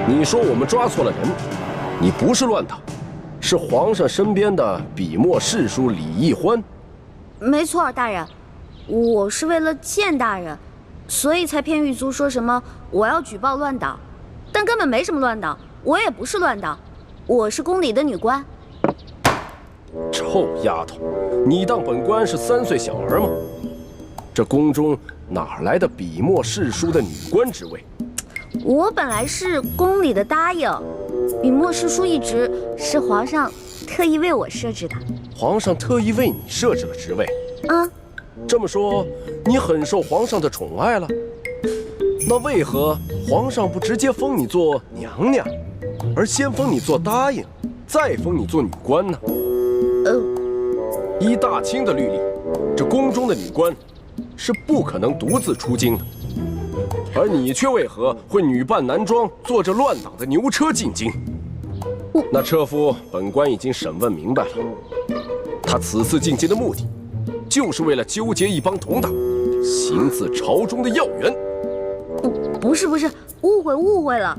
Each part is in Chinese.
你说我们抓错了人，你不是乱党，是皇上身边的笔墨侍书李义欢。没错，大人，我是为了见大人，所以才骗狱卒说什么我要举报乱党，但根本没什么乱党，我也不是乱党，我是宫里的女官。臭丫头，你当本官是3岁小儿吗？这宫中哪来的笔墨侍书的女官职位？我本来是宫里的答应，笔墨侍书一职是皇上特意为我设置的。皇上特意为你设置了职位？嗯，这么说，你很受皇上的宠爱了？那为何皇上不直接封你做娘娘，而先封你做答应，再封你做女官呢？依大清的律例，这宫中的女官是不可能独自出京的，而你却为何会女扮男装，坐着乱党的牛车进京？那车夫，本官已经审问明白了，他此次进京的目的，就是为了纠结一帮同党，行刺朝中的要员。不是，误会了。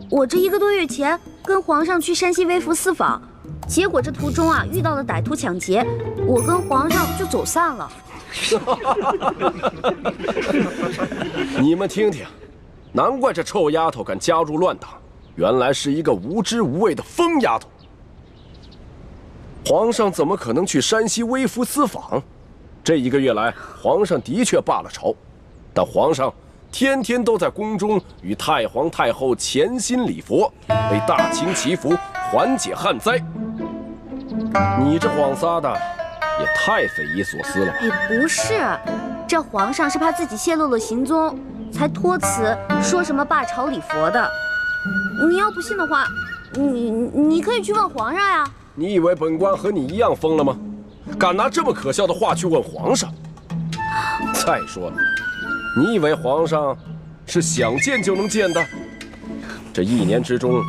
我这1个多月前跟皇上去山西微服私访，结果这途中遇到了歹徒抢劫，我跟皇上就走散了。你们听听，难怪这臭丫头敢加入乱党，原来是一个无知无畏的疯丫头。皇上怎么可能去山西微服私访？这1个月来，皇上的确罢了朝，但皇上天天都在宫中与太皇太后潜心礼佛，为大清祈福，缓解旱灾。你这谎撒的也太匪夷所思了吧？也不是，这皇上是怕自己泄露了行踪，才托辞说什么罢朝礼佛的。你要不信的话，你可以去问皇上呀。你以为本官和你一样疯了吗？敢拿这么可笑的话去问皇上？再说了，你以为皇上是想见就能见的？这1年之中，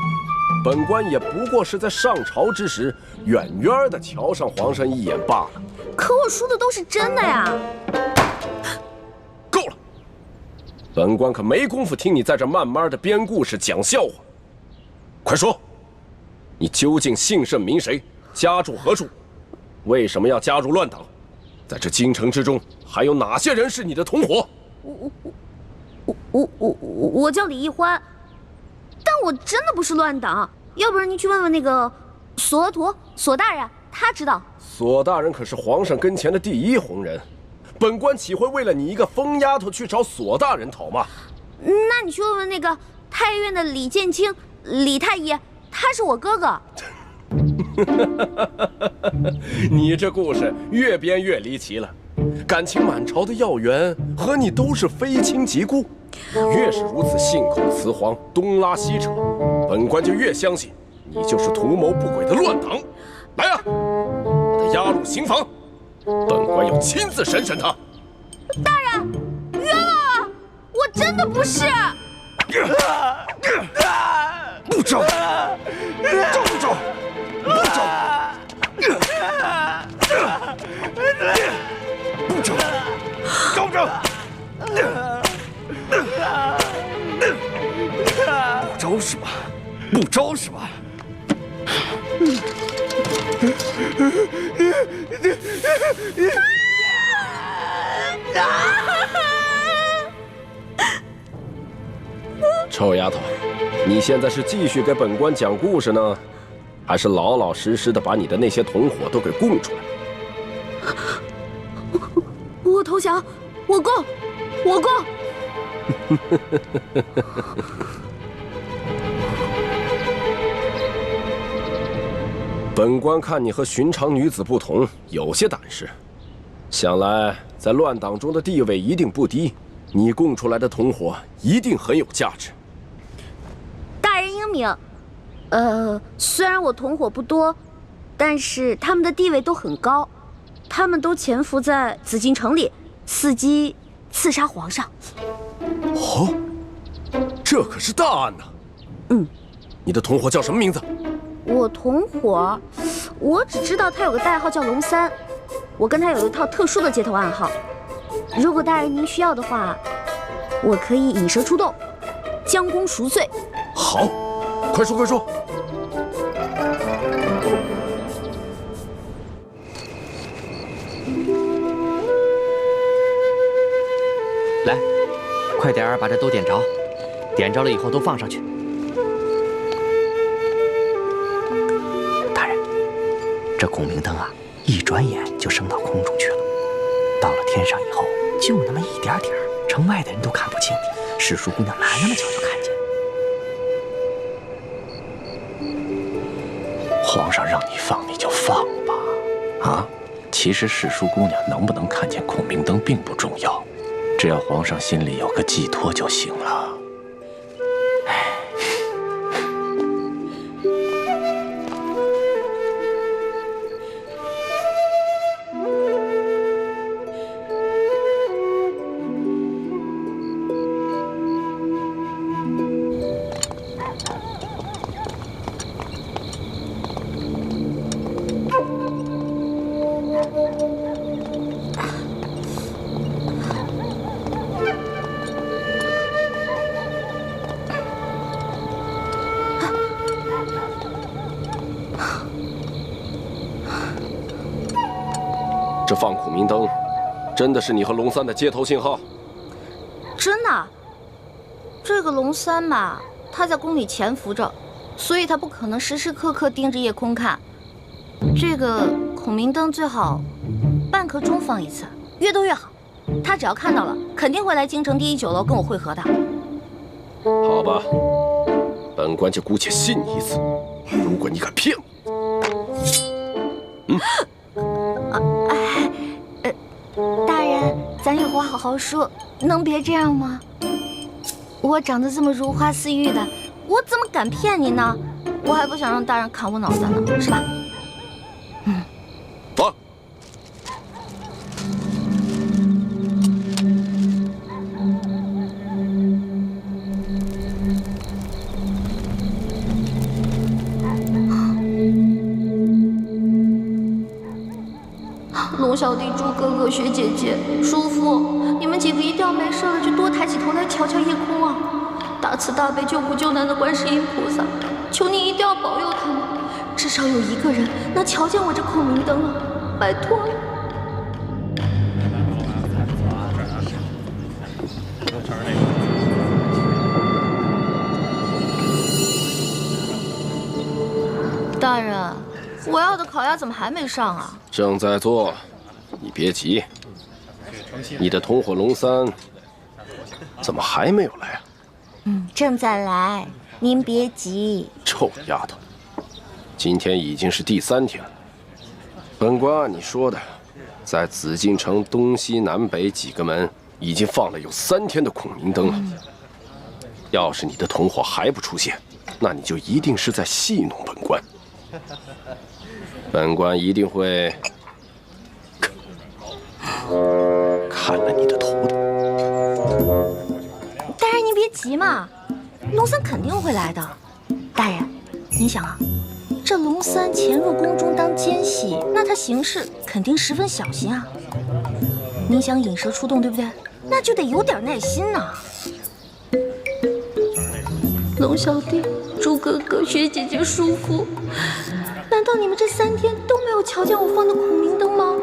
本官也不过是在上朝之时，远远的瞧上皇上一眼罢了。可我说的都是真的呀！够了，本官可没工夫听你在这慢慢的编故事讲笑话。快说，你究竟姓甚名谁，家住何处？为什么要加入乱党？在这京城之中，还有哪些人是你的同伙？我叫李义欢，但我真的不是乱党。要不然你去问问那个索额图索大人，他知道。索大人可是皇上跟前的第1红人，本官岂会为了你一个疯丫头去找索大人讨骂？那你去问问那个太医院的李建清李太医，他是我哥哥。你这故事越编越离奇了，感情满朝的要员和你都是非亲即故，越是如此信口雌黄，东拉西扯，本官就越相信你就是图谋不轨的乱党。来啊，把他押入刑房，本官要亲自审审他。大人，冤枉啊！我真的不是。不招，招不招？不招，不招，招不招？不招是吧？不招是吧？臭丫头，你现在是继续给本官讲故事呢，还是老老实实的把你的那些同伙都给供出来？我投降，我供。本官看你和寻常女子不同，有些胆识，想来在乱党中的地位一定不低，你供出来的同伙一定很有价值。大人英明，虽然我同伙不多，但是他们的地位都很高，他们都潜伏在紫禁城里，伺机刺杀皇上。哦，这可是大案呐！你的同伙叫什么名字？我同伙，我只知道他有个代号叫龙三，我跟他有一套特殊的接头暗号。如果大人您需要的话，我可以引蛇出洞，将功赎罪。好，快说快说。来，快点儿把这都点着，点着了以后都放上去。大人，这孔明灯啊，一转眼就升到空中去了。到了天上以后，就那么一点点儿，城外的人都看不清。史书姑娘哪那么巧就看见？皇上让你放你就放吧，啊！其实史书姑娘能不能看见孔明灯并不重要，只要皇上心里有个寄托就行了。这放孔明灯，真的是你和龙三的接头信号？真的，这个龙三吧，他在宫里潜伏着，所以他不可能时时刻刻盯着夜空看。这个孔明灯最好半刻钟放一次，越多越好。他只要看到了，肯定会来京城第1酒楼跟我会合的。好吧，本官就姑且信你一次。如果你敢骗我，大人，咱有话好好说，能别这样吗？我长得这么如花似玉的，我怎么敢骗你呢？我还不想让大人砍我脑袋呢，是吧？放。龙小弟、猪哥哥、雪姐姐、叔父，你们几个一定要没事了就多抬起头来瞧瞧夜空啊！大慈大悲救苦救难的观世音菩萨，求你一定要保佑他们，至少有一个人能瞧见我这孔明灯啊！拜托了。大人，我要的烤鸭怎么还没上啊？正在做，你别急。你的同伙龙三怎么还没有来啊？正在来，您别急。臭丫头，今天已经是第3天了。本官按你说的，在紫禁城东西南北几个门已经放了有3天的孔明灯了。要是你的同伙还不出现，那你就一定是在戏弄本官。本官一定会砍了你的头的。大人，您别急嘛，龙三肯定会来的。大人，您想啊，这龙三潜入宫中当奸细，那他行事肯定十分小心啊。您想引蛇出洞，对不对？那就得有点耐心呐。龙小弟、猪哥哥、雪姐姐、叔父，难道你们这3天都没有瞧见我放的孔明灯吗？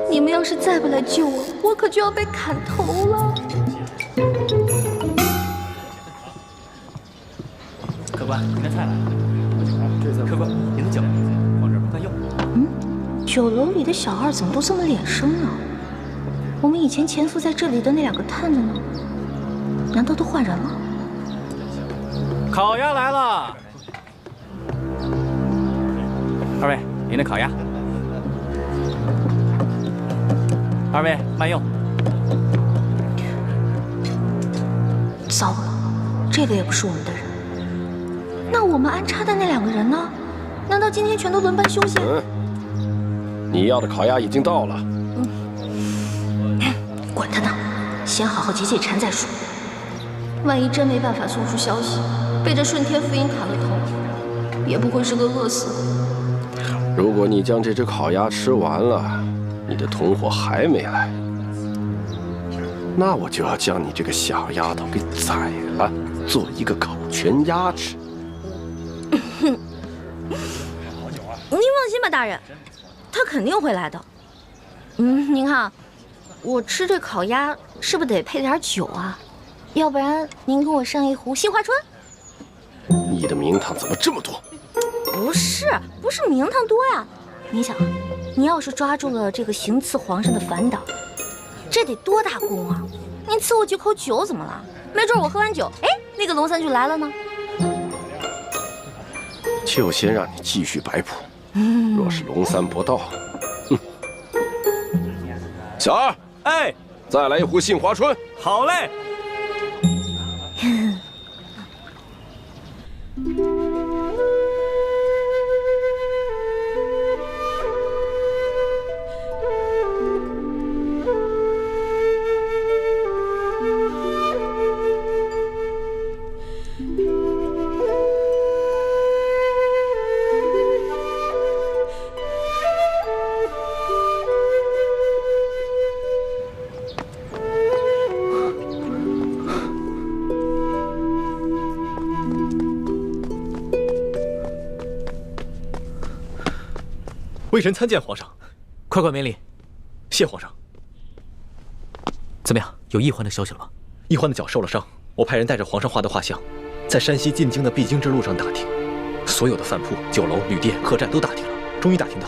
你们要是再不来救我，我可就要被砍头了。客官，您的菜来了。客官，您的酒放这儿慢用。酒楼里的小二怎么都这么脸生呢？我们以前潜伏在这里的那2个探子呢？难道都换人了？烤鸭来了。2位，您的烤鸭。2位慢用。糟了，这个也不是我们的人。那我们安插的那2个人呢？难道今天全都轮班休息？你要的烤鸭已经到了。管他呢，先好好解解馋再说。万一真没办法送出消息，被这顺天福音砍了头，也不会是个饿死的。如果你将这只烤鸭吃完了，你的同伙还没来，那我就要将你这个小丫头给宰了，做一个烤全鸭吃。您放心吧，大人，他肯定会来的。您看，我吃这烤鸭是不是得配点酒啊？要不然您给我上一壶杏花春。你的名堂怎么这么多？不是名堂多呀。您想，您要是抓住了这个行刺皇上的反党，这得多大功啊！您赐我几口酒怎么了？没准我喝完酒，哎，那个龙三就来了呢。就先让你继续摆谱。若是龙三不到，小二，哎，再来一壶杏花春。好嘞。微臣参见皇上，快免礼。谢皇上。怎么样，有易欢的消息了吗？易欢的脚受了伤，我派人带着皇上画的画像，在山西进京的必经之路上打听，所有的饭铺、酒楼、旅店、客栈都打听了，终于打听到，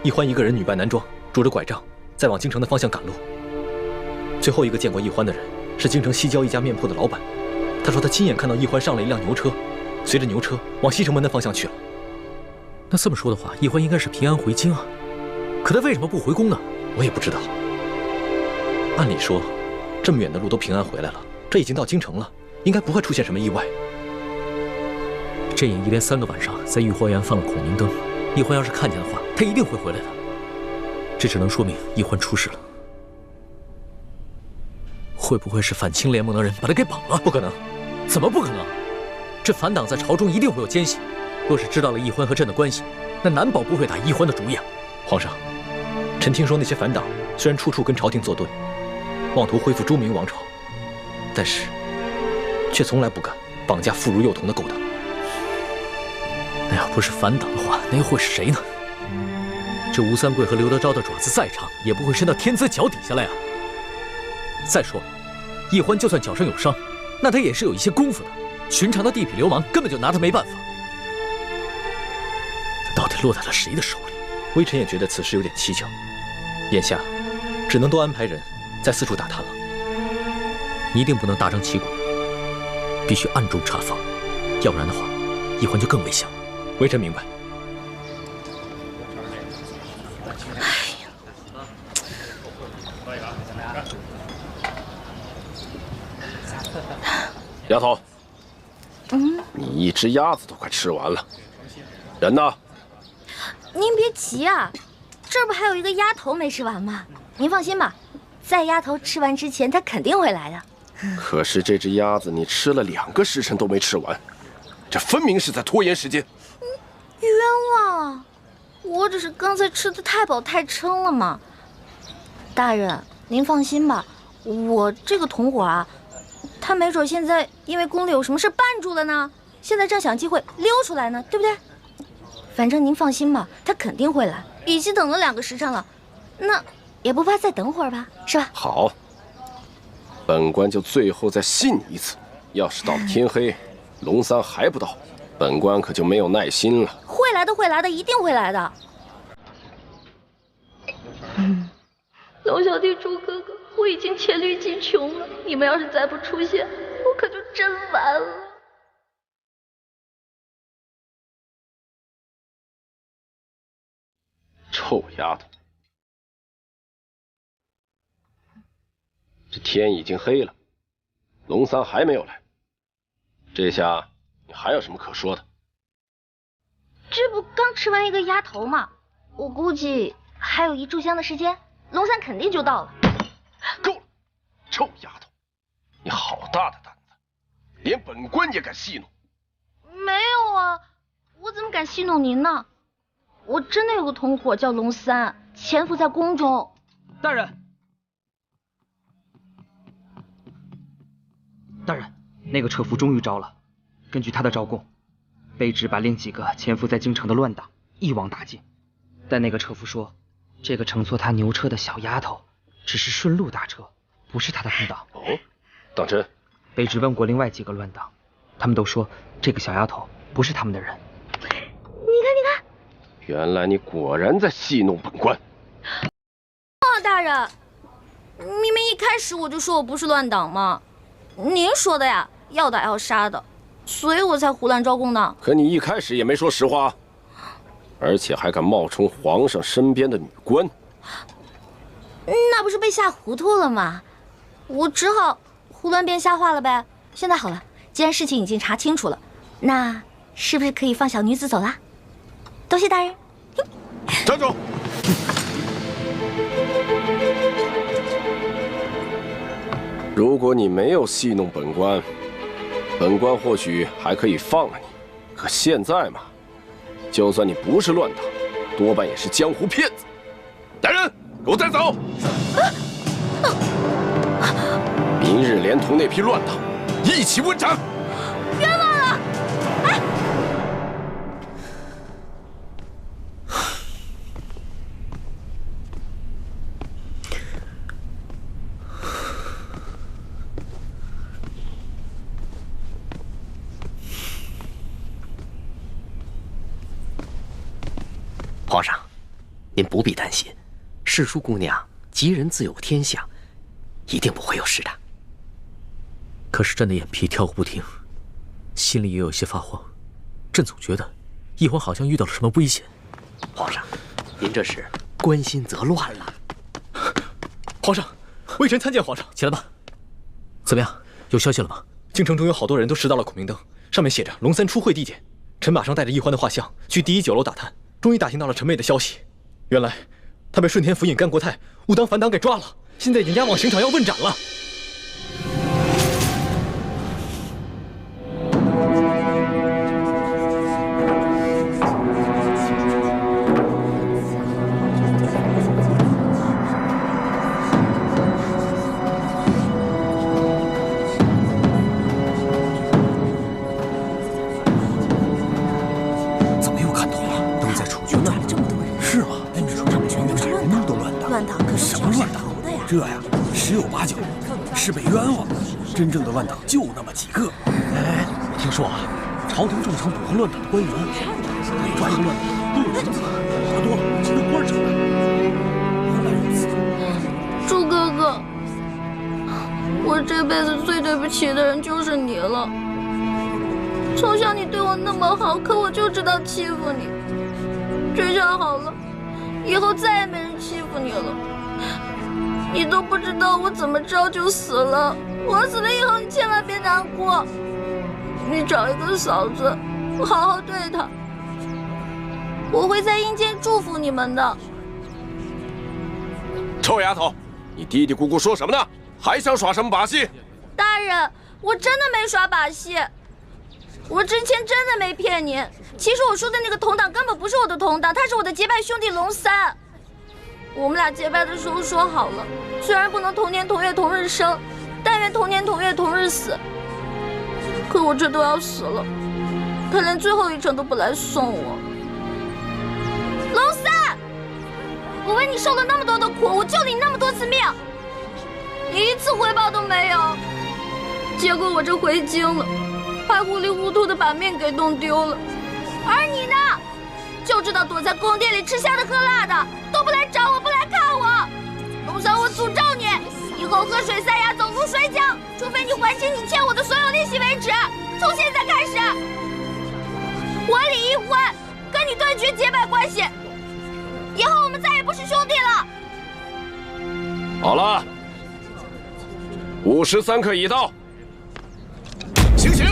易欢一个人女扮男装，拄着拐杖，在往京城的方向赶路。最后一个见过易欢的人是京城西郊一家面铺的老板，他说他亲眼看到易欢上了一辆牛车，随着牛车往西城门的方向去了。那这么说的话，易欢应该是平安回京啊，可他为什么不回宫呢？我也不知道。按理说，这么远的路都平安回来了，这已经到京城了，应该不会出现什么意外。这眼一连3个晚上在御花园放了孔明灯，易欢要是看见的话，他一定会回来的。这只能说明易欢出事了。会不会是反清联盟的人把他给绑了？不可能。怎么不可能？这反党在朝中一定会有奸细。若是知道了易欢和朕的关系，那难保不会打易欢的主意啊！皇上，臣听说那些反党虽然处处跟朝廷作对，妄图恢复朱明王朝，但是却从来不敢绑架妇孺幼童的勾当。那要不是反党的话，那又会是谁呢？这吴三桂和刘德昭的爪子再长，也不会伸到天子脚底下来啊！再说了，易欢就算脚上有伤，那他也是有一些功夫的，寻常的地痞流氓根本就拿他没办法。到底落在了谁的手里？微臣也觉得此事有点蹊跷，眼下只能多安排人在四处打探了。你一定不能大张旗鼓，必须暗中查访，要不然的话，易欢就更危险了。微臣明白。丫头，你一只鸭子都快吃完了，人呢？您别急啊，这不还有一个鸭头没吃完吗？您放心吧，在鸭头吃完之前，他肯定会来的。可是这只鸭子你吃了2个时辰都没吃完，这分明是在拖延时间。冤枉啊！我只是刚才吃的太饱太撑了嘛。大人，您放心吧，我这个同伙啊，他没准现在因为宫里有什么事绊住了呢，现在正想机会溜出来呢，对不对？反正您放心吧，他肯定会来，已经等了2个时辰了，那也不怕再等会儿吧，是吧？好，本官就最后再信你一次，要是到了天黑，龙三还不到，本官可就没有耐心了。会来的，会来的，一定会来的。龙小弟、朱哥哥，我已经黔驴技穷了，你们要是再不出现，我可就真完了。臭丫头，这天已经黑了，龙三还没有来，这下你还有什么可说的？这不刚吃完一个鸭头吗？我估计还有1炷香的时间，龙三肯定就到了。够了，臭丫头，你好大的胆子，连本官也敢戏弄。没有啊，我怎么敢戏弄您呢？我真的有个同伙叫龙三，潜伏在宫中。大人，大人，那个车夫终于招了，根据他的招供，卑职把另几个潜伏在京城的乱党一网打尽。但那个车夫说，这个乘坐他牛车的小丫头只是顺路搭车，不是他的同党。哦，当真？卑职问过另外几个乱党，他们都说这个小丫头不是他们的人。你看，你看，原来你果然在戏弄本官。大人，明明一开始我就说我不是乱党嘛，您说的呀，要打要杀的，所以我才胡乱招供的。可你一开始也没说实话，而且还敢冒充皇上身边的女官，那不是被吓糊涂了吗？我只好胡乱编瞎话了呗。现在好了，既然事情已经查清楚了，那是不是可以放小女子走啦？多谢大人。站住！如果你没有戏弄本官，本官或许还可以放了你。可现在嘛，就算你不是乱党，多半也是江湖骗子。来人，给我带走！明日连同那批乱党一起问斩。冤枉了！哎，皇上，您不必担心，世淑姑娘吉人自有天相，一定不会有事的。可是朕的眼皮跳个不停，心里也有些发慌。朕总觉得一欢好像遇到了什么危险。皇上，您这是关心则乱了。皇上，微臣参见皇上。起来吧。怎么样？有消息了吗？京城中有好多人都拾到了孔明灯，上面写着龙三出会地点。臣马上带着一欢的画像去第一酒楼打探，终于打听到了陈妹的消息。原来她被顺天府尹甘国泰误当反党给抓了，现在已经押往刑场要问斩了。怎么又看懂了？都在楚军那儿。这么多人。是吗？楚军原来人人都乱党。乱党可是什么乱党？这呀，十有八九是被冤枉的。真正的乱党就那么几个。哎，我听说啊，朝廷重惩捕获乱党的官员，每抓一个乱党都有绳子，抓多了有官惩的。原来如此。朱哥哥，我这辈子最对不起的人就是你了。从小你对我那么好，可我就知道欺负你。这下好了，以后再也没人欺负你了。你都不知道我怎么着就死了，我死了以后你千万别难过。你找一个嫂子，好好对她，我会在阴间祝福你们的。臭丫头，你嘀嘀咕咕说什么呢？还想耍什么把戏？大人，我真的没耍把戏。我之前真的没骗您，其实我说的那个同党根本不是我的同党，他是我的结拜兄弟龙三。我们俩结拜的时候说好了，虽然不能同年同月同日生，但愿同年同月同日死。可我这都要死了，他连最后一程都不来送我。龙三，我为你受了那么多的苦，我救了你那么多次命，你一次回报都没有。结果我这回京了，还糊里糊涂的把命给弄丢了。而你呢，就知道躲在宫殿里吃香的喝辣的，都不来找我，不来看我。龙三，我诅咒你，以后喝水塞牙，走路摔跤，除非你还清你欠我的所有利息为止。从现在开始，我李一欢跟你断绝结拜关系，以后我们再也不是兄弟了。好了，5时3刻已到，行刑！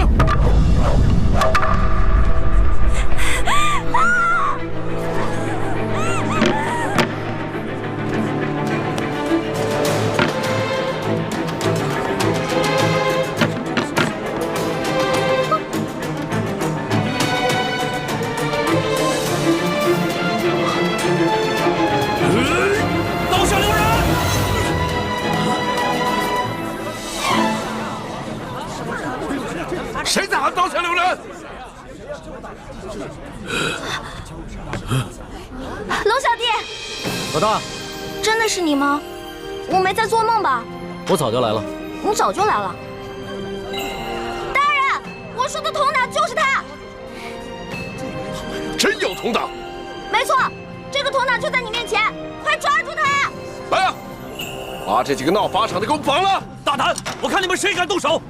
老龙小弟，老大，真的是你吗？我没在做梦吧？我早就来了。你早就来了。大人，我说的铜打就是他。真有铜打？没错，这个铜打就在你面前，快抓住他！来啊，把这几个闹法场的给我绑了！大胆！我看你们谁敢动手！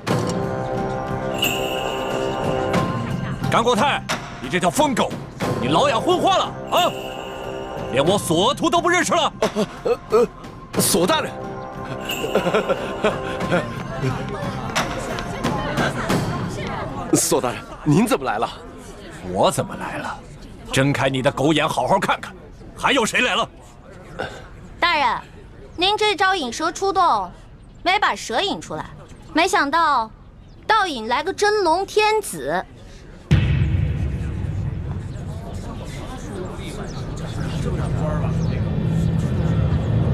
甘国泰，你这条疯狗，你老养昏花了啊！连我索额图都不认识了。索大人，索大人，您怎么来了？我怎么来了？睁开你的狗眼，好好看看，还有谁来了？大人，您这招引蛇出洞，没把蛇引出来，没想到倒引来个真龙天子。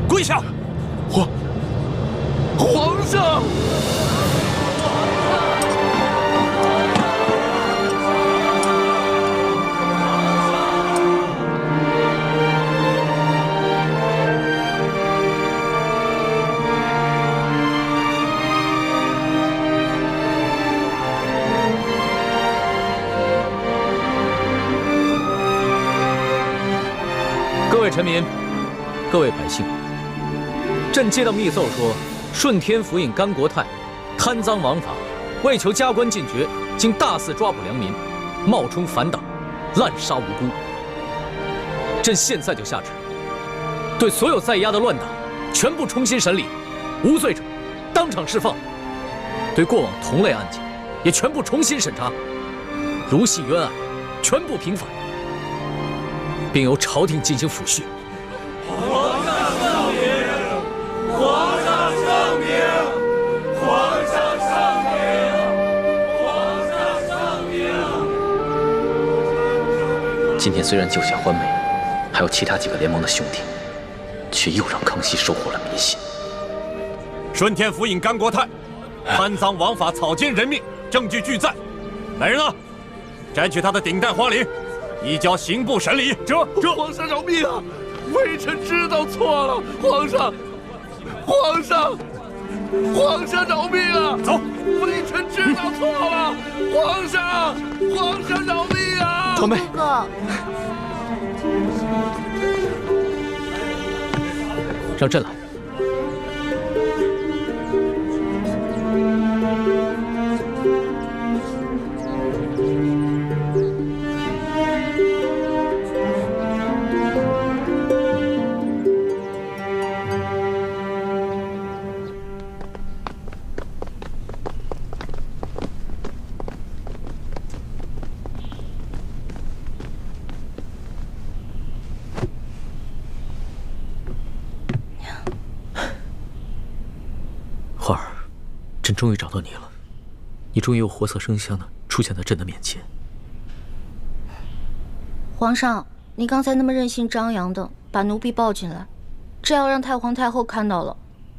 跪下！皇上！各位臣民，各位百姓，朕接到密奏说，顺天府尹甘国泰贪赃枉法，为求加官进爵，竟大肆抓捕良民，冒充反党，滥杀无辜。朕现在就下旨，对所有在押的乱党全部重新审理，无罪者当场释放；对过往同类案件也全部重新审查，如系冤案，全部平反，并由朝廷进行抚恤。皇上圣明！皇上圣明！皇上圣明！皇上圣明！今天虽然救下欢梅，还有其他几个联盟的兄弟，却又让康熙收获了民心。顺天府尹甘国泰贪赃枉法，草菅人命，证据俱在。来人啊，摘取他的顶戴花翎，移交刑部审理。这皇上饶命啊！微臣知道错了，皇上饶命啊！走，微臣知道错了，皇上饶命啊！欢梅，哥，让朕来。花儿，朕终于找到你了，你终于又活色生香的出现在朕的面前。皇上，你刚才那么任性张扬的把奴婢抱进来，这要让太皇太后看到了，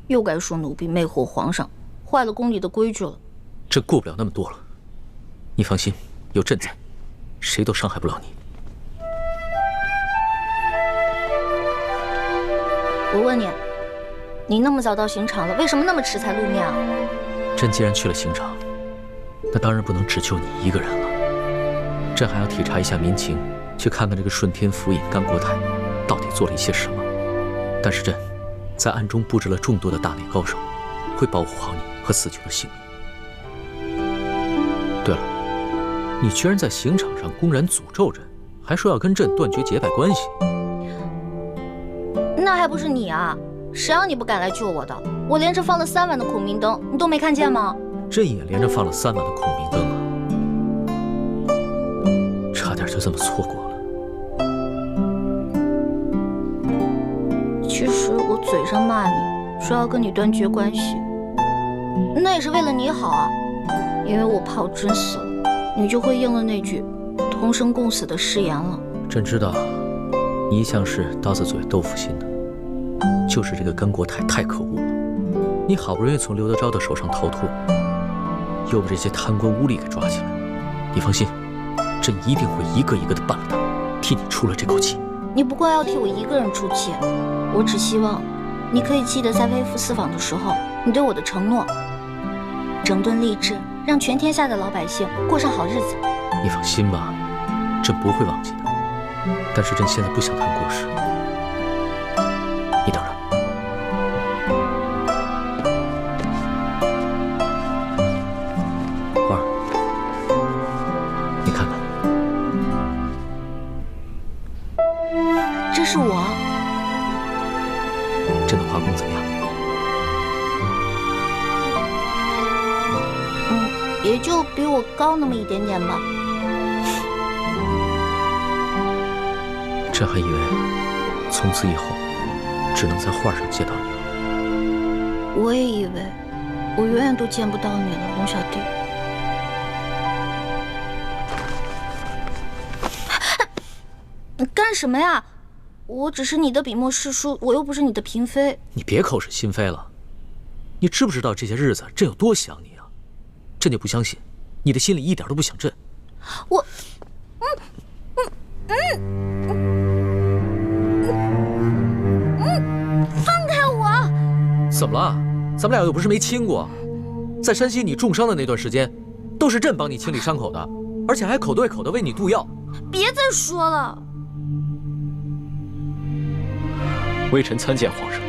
又该说奴婢魅惑皇上，坏了宫里的规矩了。朕顾不了那么多了，你放心，有朕在，谁都伤害不了你。我问你，你那么早到刑场了，为什么那么迟才露面啊？朕既然去了刑场，那当然不能只救你一个人了。朕还要体察一下民情，去看看这个顺天府尹甘国泰到底做了一些什么。但是朕在暗中布置了众多的大内高手，会保护好你和死囚的性命。对了，你居然在刑场上公然诅咒朕，还说要跟朕断绝结拜关系。那还不是你啊！谁让你不敢来救我的？我连着放了3晚的孔明灯，你都没看见吗？朕也连着放了3晚的孔明灯啊，差点就这么错过了。其实我嘴上骂你，说要跟你断绝关系，那也是为了你好啊。因为我怕我真死了，你就会应了那句同生共死的誓言了。朕知道，你一向是刀子嘴豆腐心的，就是这个甘国泰太可恶了。你好不容易从刘德昭的手上逃脱，又被这些贪官污吏给抓起来。你放心，朕一定会一个一个的办了他，替你出了这口气。你不光要替我一个人出气，我只希望你可以记得在微服私访的时候你对我的承诺，整顿吏治，让全天下的老百姓过上好日子。你放心吧，朕不会忘记的。但是朕现在不想谈故事，你等着。花儿，你看看，这是我。朕的画工怎么样？也就比我高那么一点点吧。朕还以为从此以后只能在画上见到你了。我也以为我永远都见不到你了，龙小弟。你干什么呀？我只是你的笔墨侍书，我又不是你的嫔妃。你别口是心非了。你知不知道这些日子朕有多想你啊？朕就不相信你的心里一点都不想朕。我，放开我！怎么了？咱们俩又不是没亲过。在山西你重伤的那段时间，都是朕帮你清理伤口的，而且还口对口的为你渡药。别再说了。微臣参见皇上。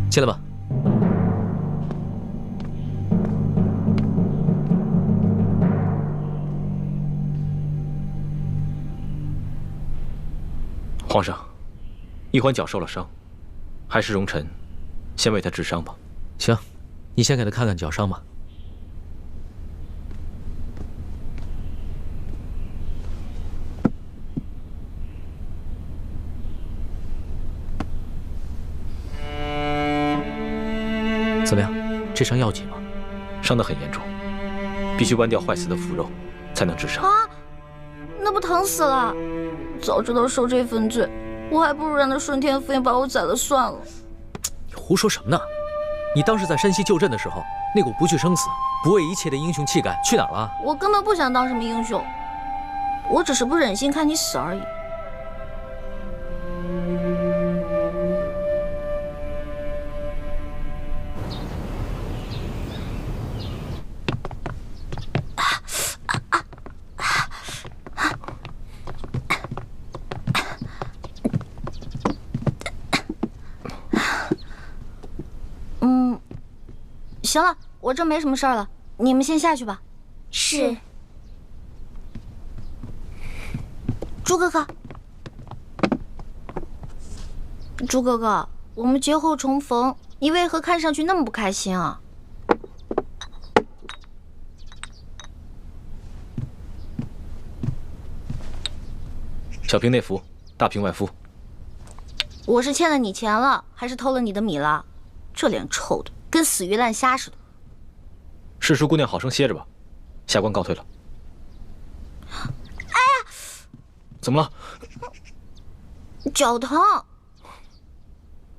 进来吧。皇上，一欢脚受了伤，还是容臣先为他治伤吧。行，你先给他看看脚伤吧。怎么样？这伤要紧吗？伤得很严重，必须剜掉坏死的腐肉，才能治伤。啊，那不疼死了！早知道受这份罪，我还不如让那顺天府尹把我宰了算了。你胡说什么呢？你当时在山西救朕的时候，那股不惧生死、不畏一切的英雄气概去哪儿了？我根本不想当什么英雄，我只是不忍心看你死而已。行了，我这没什么事儿了，你们先下去吧。是。朱哥哥，朱哥哥，我们节后重逢，你为何看上去那么不开心啊？小平内服，大平外敷。我是欠了你钱了，还是偷了你的米了？这脸臭的跟死鱼烂虾似的。世淑姑娘好生歇着吧，下官告退了。哎呀，怎么了？脚疼。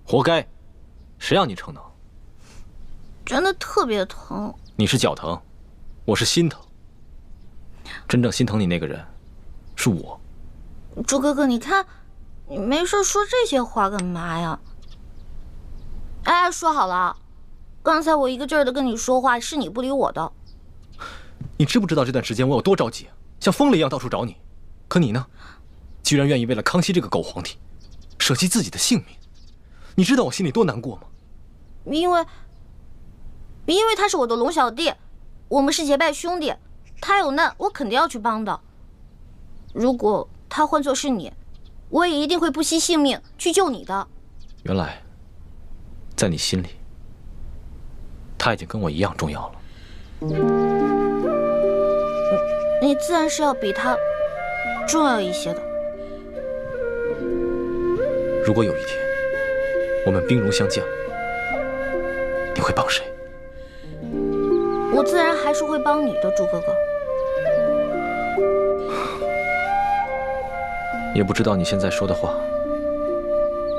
活该，谁让你逞能？真的特别疼。你是脚疼，我是心疼。真正心疼你那个人，是我。朱哥哥，你看，你没事说这些话干嘛呀？哎，说好了，刚才我一个劲儿的跟你说话，是你不理我的。你知不知道这段时间我有多着急，像疯了一样到处找你？可你呢，居然愿意为了康熙这个狗皇帝，舍弃自己的性命。你知道我心里多难过吗？因为他是我的龙小弟，我们是结拜兄弟，他有难我肯定要去帮的。如果他换作是你，我也一定会不惜性命去救你的。原来，在你心里，他已经跟我一样重要了。你自然是要比他重要一些的。如果有一天我们兵戎相见，你会帮谁？我自然还是会帮你的，朱哥哥。也不知道你现在说的话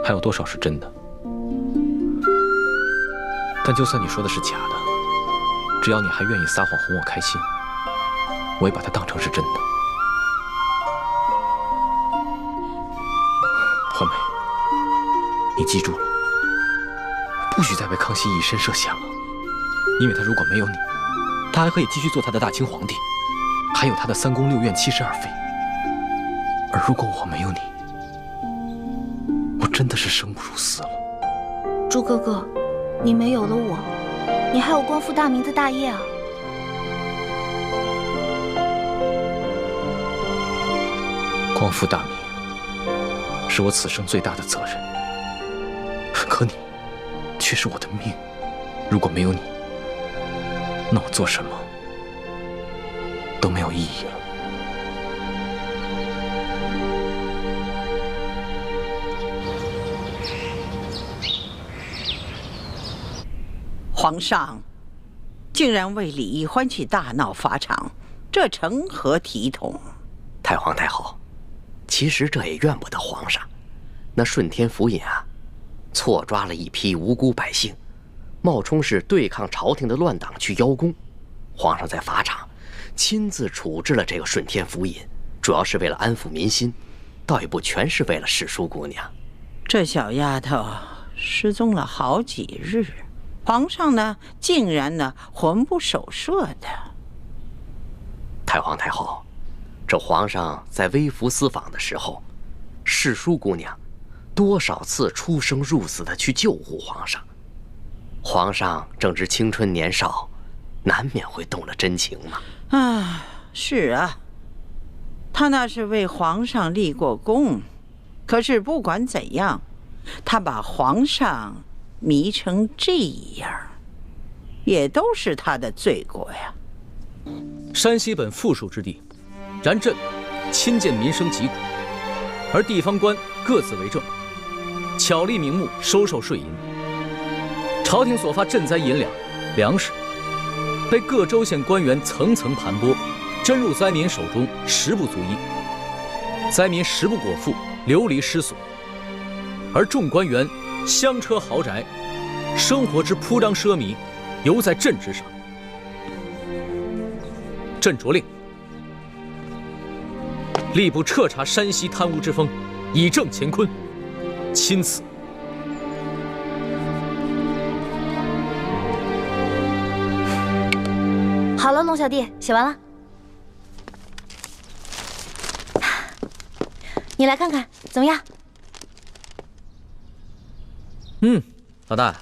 还有多少是真的，但就算你说的是假的，只要你还愿意撒谎哄我开心，我也把它当成是真的。环美，你记住了，不许再为康熙以身涉险了，因为他如果没有你，他还可以继续做他的大清皇帝，还有他的3宫6院72妃。而如果我没有你，我真的是生不如死了。朱哥哥，你没有了我，你还有光复大明的大业啊！光复大明是我此生最大的责任，可你却是我的命。如果没有你，那我做什么都没有意义了。皇上竟然为李易欢去大闹法场，这成何体统？太皇太后，其实这也怨不得皇上。那顺天府尹啊，错抓了一批无辜百姓，冒充是对抗朝廷的乱党去邀功。皇上在法场亲自处置了这个顺天府尹，主要是为了安抚民心，倒也不全是为了世淑姑娘。这小丫头失踪了好几日，皇上呢，竟然呢魂不守舍的。太皇太后，这皇上在微服私访的时候，世淑姑娘多少次出生入死的去救护皇上。皇上正值青春年少，难免会动了真情嘛。啊，是啊，他那是为皇上立过功，可是不管怎样，他把皇上迷成这样，也都是他的罪过呀。山西本富庶之地，然朕亲见民生疾苦，而地方官各自为政，巧立名目收受税银。朝廷所发赈灾银两、粮食，被各州县官员层层盘剥，真入灾民手中，实不足一。灾民食不果腹，流离失所，而众官员香车豪宅，生活之铺张奢靡，犹在朕之上。朕着令，吏部彻查山西贪污之风，以正乾坤。钦此。好了，龙小弟，写完了。你来看看，怎么样？老大，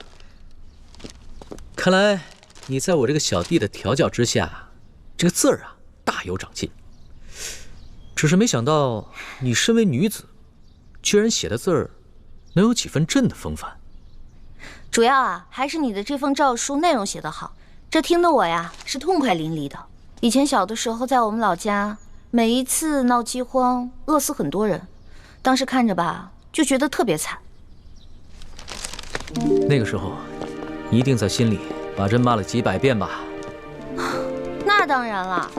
看来你在我这个小弟的调教之下，这个字儿啊大有长进。只是没想到你身为女子，居然写的字儿能有几分朕的风范。主要啊，还是你的这封诏书内容写得好，这听得我呀是痛快淋漓的。以前小的时候，在我们老家，每一次闹饥荒，饿死很多人，当时看着吧，就觉得特别惨。那个时候，你一定在心里把朕骂了几百遍吧？那当然了，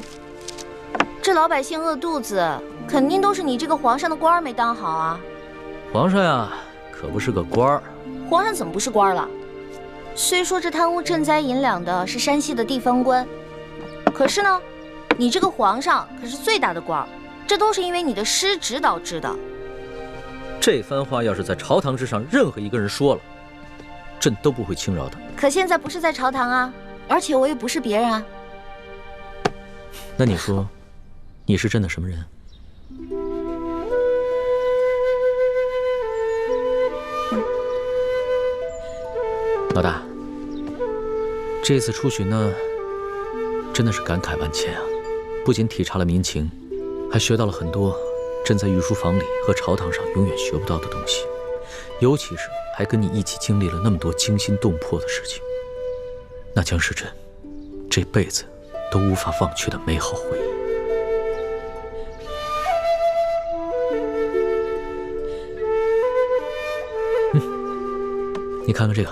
这老百姓饿肚子，肯定都是你这个皇上的官儿没当好啊。皇上呀，可不是个官儿。皇上怎么不是官了？虽说这贪污赈灾银两的是山西的地方官，可是呢，你这个皇上可是最大的官儿，这都是因为你的失职导致的。这番话要是在朝堂之上任何一个人说了，朕都不会轻饶的。可现在不是在朝堂啊，而且我也不是别人啊。那你说，你是朕的什么人？老大，这次出巡呢，真的是感慨万千啊！不仅体察了民情，还学到了很多朕在御书房里和朝堂上永远学不到的东西，尤其是还跟你一起经历了那么多惊心动魄的事情，那将是朕这辈子都无法忘却的美好回忆。你看看这个，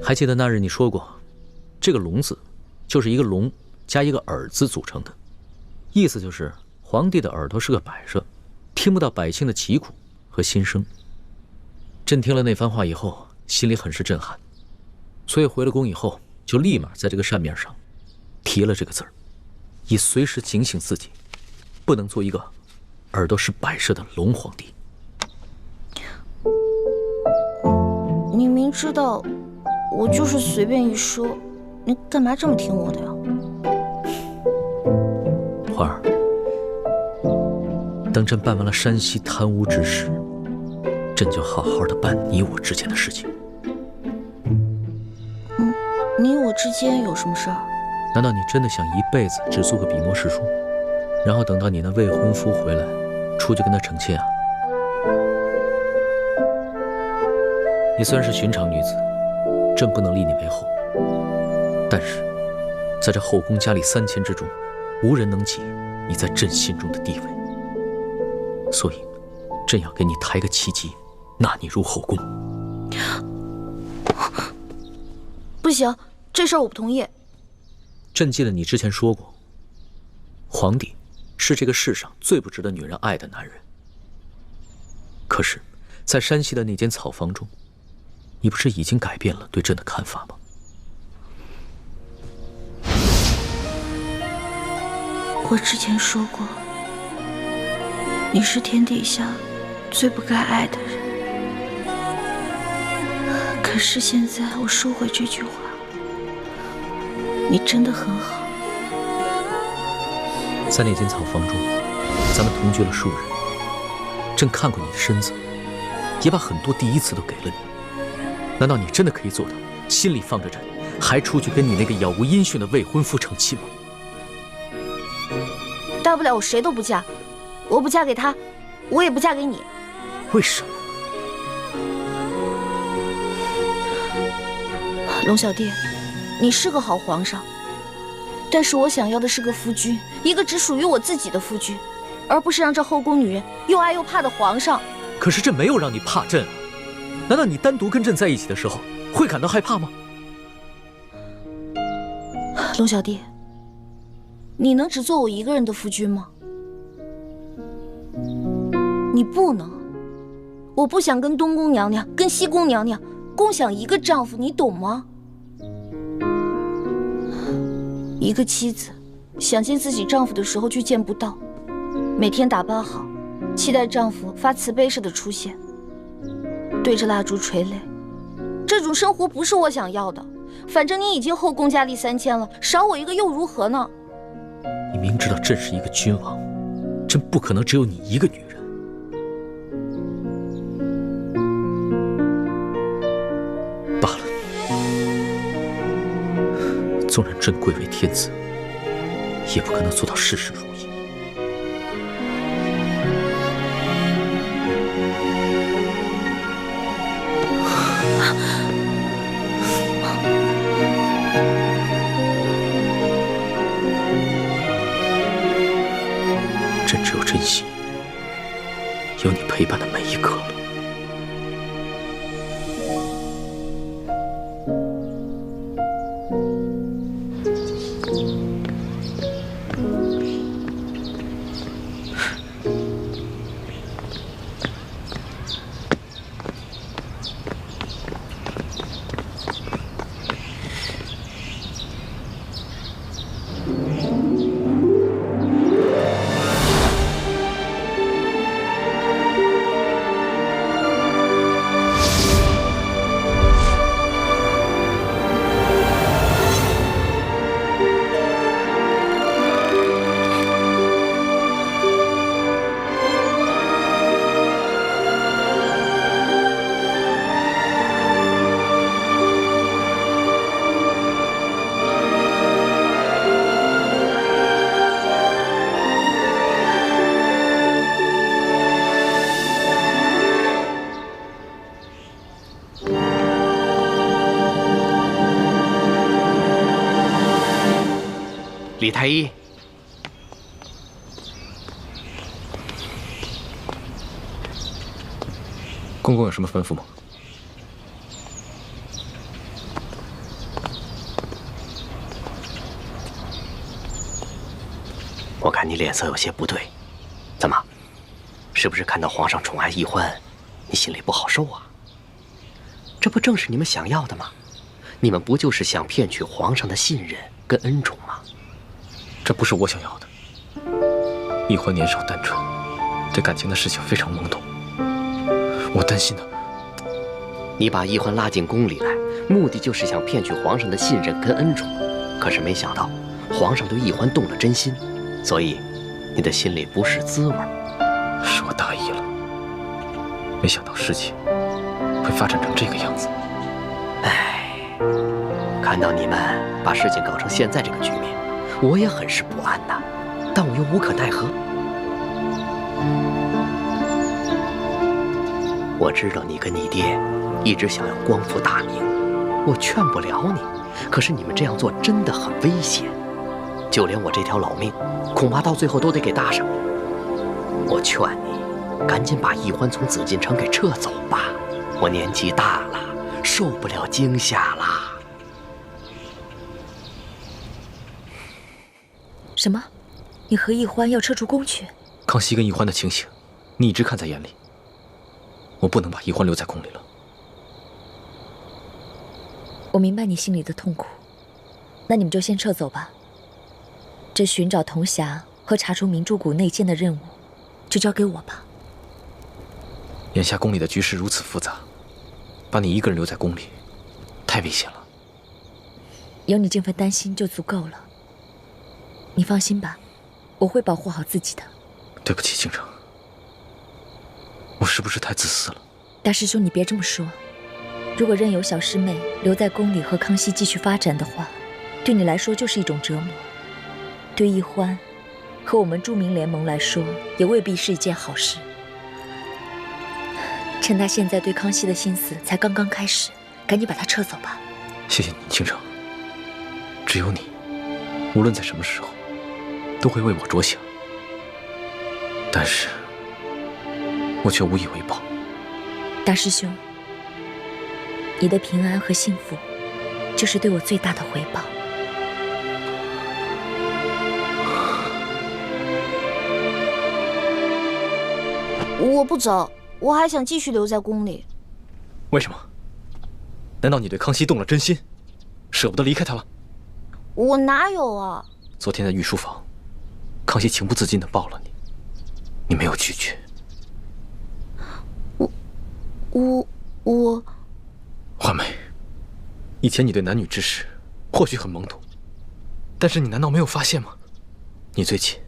还记得那日你说过，这个“龙”字就是一个龙加一个耳字组成的，意思就是皇帝的耳朵是个摆设，听不到百姓的疾苦和心声。朕听了那番话以后，心里很是震撼，所以回了宫以后，就立马在这个扇面上提了这个字儿，以随时警醒自己，不能做一个耳朵是摆设的龙皇帝。你明知道我就是随便一说，你干嘛这么听我的呀？环儿，等朕办完了山西贪污之事，朕就好好的办你我之间的事情。你我之间有什么事儿？难道你真的想一辈子只做个笔墨侍书，然后等到你那未婚夫回来，出去跟他成亲啊？你虽然是寻常女子，朕不能立你为后，但是在这后宫佳丽3000之中，无人能及你在朕心中的地位，所以朕要给你抬个旗级，纳你入后宫。不行，这事儿我不同意。朕记得你之前说过，皇帝是这个世上最不值得女人爱的男人。可是，在山西的那间草房中，你不是已经改变了对朕的看法吗？我之前说过，你是天底下最不该爱的人。可是现在我收回这句话，你真的很好。在那间草房中，咱们同居了数日，朕看过你的身子，也把很多第一次都给了你。难道你真的可以做到心里放着朕，还出去跟你那个杳无音讯的未婚夫成亲吗？大不了我谁都不嫁，我不嫁给他，我也不嫁给你。为什么？龙小弟，你是个好皇上，但是我想要的是个夫君，一个只属于我自己的夫君，而不是让这后宫女人又爱又怕的皇上。可是朕没有让你怕朕啊，难道你单独跟朕在一起的时候会感到害怕吗？龙小弟，你能只做我一个人的夫君吗？你不能。我不想跟东宫娘娘、跟西宫娘娘共享一个丈夫，你懂吗？一个妻子想见自己丈夫的时候却见不到，每天打扮好，期待丈夫发慈悲似的出现，对着蜡烛垂泪，这种生活不是我想要的。反正你已经后宫佳丽3000了，少我一个又如何呢？你明知道朕是一个君王，朕不可能只有你一个女人。罢了，纵然朕贵为天子，也不可能做到事事如意。朕只有珍惜有你陪伴的每一刻了。李太医，公公有什么吩咐吗？我看你脸色有些不对，怎么？是不是看到皇上宠爱奕欢，你心里不好受啊？这不正是你们想要的吗？你们不就是想骗取皇上的信任跟恩宠吗？这不是我想要的。易欢年少单纯，对感情的事情非常懵懂。我担心的。你把易欢拉进宫里来，目的就是想骗取皇上的信任跟恩宠。可是没想到，皇上对易欢动了真心，所以你的心里不是滋味。是我大意了，没想到事情会发展成这个样子。唉，看到你们把事情搞成现在这个局面，我也很是不安呐，但我又无可奈何。我知道你跟你爹一直想要光复大明，我劝不了你，可是你们这样做真的很危险，就连我这条老命，恐怕到最后都得给搭上。我劝你赶紧把易欢从紫禁城给撤走吧，我年纪大了，受不了惊吓啦。什么？你和易欢要撤出宫去？康熙跟易欢的情形，你一直看在眼里。我不能把易欢留在宫里了。我明白你心里的痛苦，那你们就先撤走吧。这寻找铜匣和查出明珠谷内奸的任务，就交给我吧。眼下宫里的局势如此复杂，把你一个人留在宫里，太危险了。有你这份担心就足够了。你放心吧，我会保护好自己的。对不起，倾城，我是不是太自私了？大师兄，你别这么说。如果任由小师妹留在宫里和康熙继续发展的话，对你来说就是一种折磨。对易欢和我们著名联盟来说，也未必是一件好事。趁他现在对康熙的心思才刚刚开始，赶紧把他撤走吧。谢谢你，倾城。只有你，无论在什么时候，都会为我着想。但是，我却无以为报。大师兄，你的平安和幸福，就是对我最大的回报。我不走，我还想继续留在宫里。为什么？难道你对康熙动了真心，舍不得离开他了？我哪有啊！昨天在御书房，康熙情不自禁地抱了你，你没有拒绝。我，华梅，以前你对男女之事或许很懵懂，但是你难道没有发现吗？你最近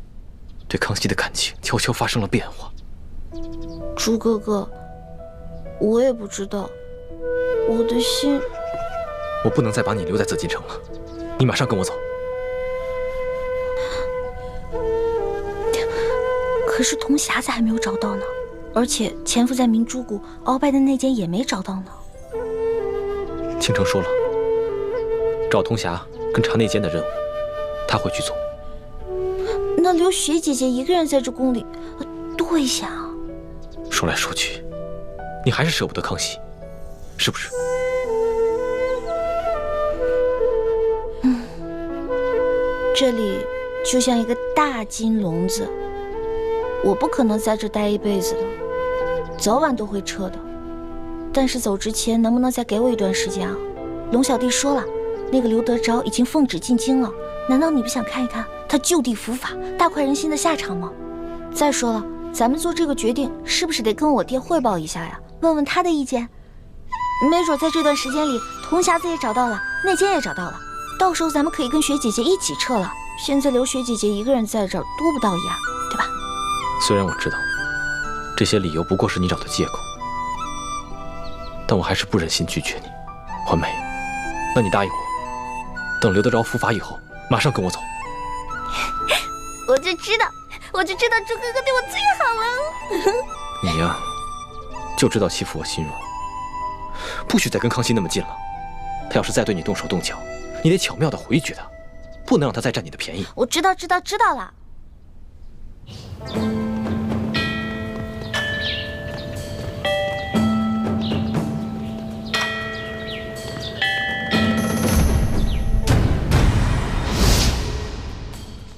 对康熙的感情悄悄发生了变化。朱哥哥，我也不知道，我的心……我不能再把你留在紫禁城了，你马上跟我走。可是铜匣子还没有找到呢，而且潜伏在明珠谷鳌拜的内奸也没找到呢。倾城说了，找铜匣跟查内奸的任务，他会去做。那留雪姐姐一个人在这宫里，多危险啊！说来说去，你还是舍不得康熙，是不是？这里就像一个大金笼子，我不可能在这待一辈子的，早晚都会撤的。但是走之前能不能再给我一段时间啊？龙小弟说了，那个刘德昭已经奉旨进京了，难道你不想看一看他就地伏法、大快人心的下场吗？再说了，咱们做这个决定是不是得跟我爹汇报一下呀？问问他的意见。没准在这段时间里，铜匣子也找到了，内奸也找到了，到时候咱们可以跟雪姐姐一起撤了。现在留雪姐姐一个人在这儿，多不道义啊，对吧？虽然我知道这些理由不过是你找的借口，但我还是不忍心拒绝你。环梅，那你答应我，等刘德昭伏法以后，马上跟我走。我就知道朱哥哥对我最好了。你呀，就知道欺负我心软，不许再跟康熙那么近了。他要是再对你动手动脚，你得巧妙地回绝他，不能让他再占你的便宜。我知道了。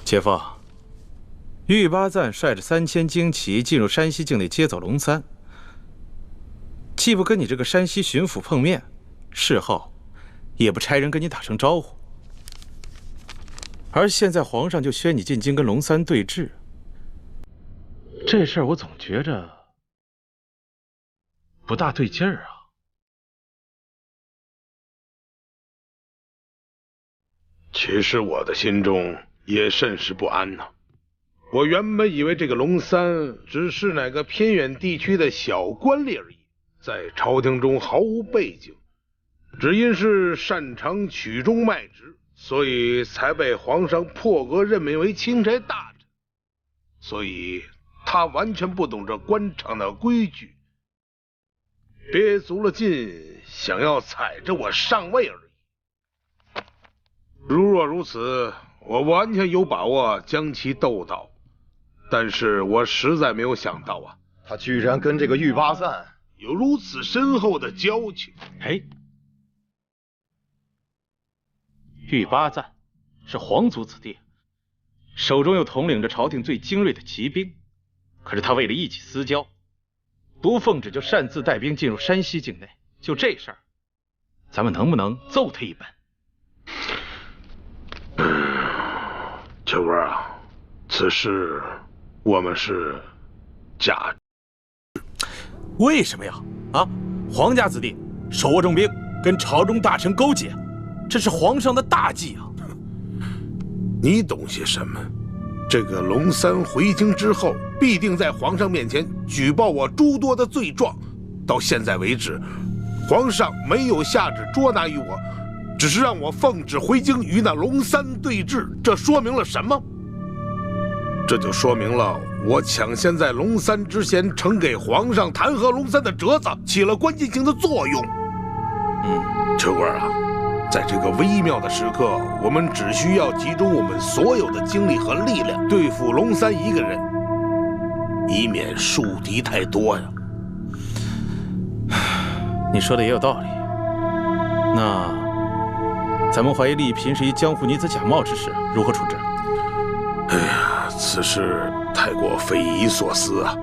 且夫，玉八赞率着3000精骑进入山西境内接走龙三，既不跟你这个山西巡抚碰面，事后也不差人跟你打声招呼。而现在皇上就宣你进京跟龙三对峙，这事儿我总觉着不大对劲儿啊。其实我的心中也甚是不安呐。我原本以为这个龙三只是哪个偏远地区的小官吏而已，在朝廷中毫无背景，只因是擅长曲中卖直，所以才被皇上破格任命为钦差大臣。所以他完全不懂这官场的规矩，憋足了劲想要踩着我上位而已。如若如此，我完全有把握将其斗倒。但是我实在没有想到啊，他居然跟这个玉八赞有如此深厚的交情。嘿，玉八赞是皇族子弟，手中又统领着朝廷最精锐的骑兵，可是他为了一己私交，不奉旨就擅自带兵进入山西境内。就这事儿，咱们能不能揍他一本？秋官啊，此事我们是假。为什么呀？啊，皇家子弟手握重兵，跟朝中大臣勾结，这是皇上的大忌啊！你懂些什么？这个龙三回京之后，必定在皇上面前举报我诸多的罪状。到现在为止，皇上没有下旨捉拿于我，只是让我奉旨回京与那龙三对峙。这说明了什么？这就说明了我抢先在龙三之前呈给皇上弹劾龙三的折子起了关键性的作用。秋官啊，在这个微妙的时刻，我们只需要集中我们所有的精力和力量对付龙三一个人，以免树敌太多呀。你说的也有道理。那咱们怀疑丽嫔是一江湖女子假冒之事，如何处置？哎呀，此事太过匪夷所思啊！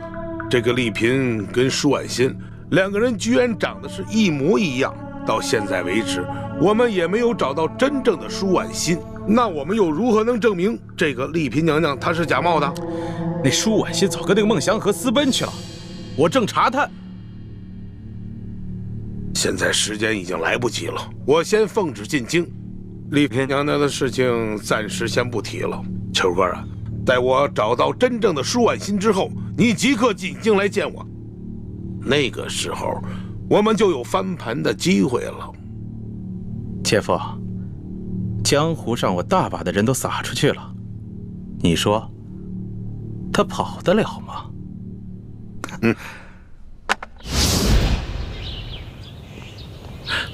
这个丽嫔跟舒婉欣两个人居然长得是一模一样，到现在为止，我们也没有找到真正的舒婉欣。那我们又如何能证明这个丽嫔娘娘她是假冒的？那舒婉欣早跟那个孟祥和私奔去了，我正查探。现在时间已经来不及了，我先奉旨进京。丽嫔娘娘的事情暂时先不提了。秋哥啊，待我找到真正的舒婉欣之后，你即刻进京来见我。那个时候，我们就有翻盘的机会了。姐夫，江湖上我大把的人都撒出去了，你说他跑得了吗？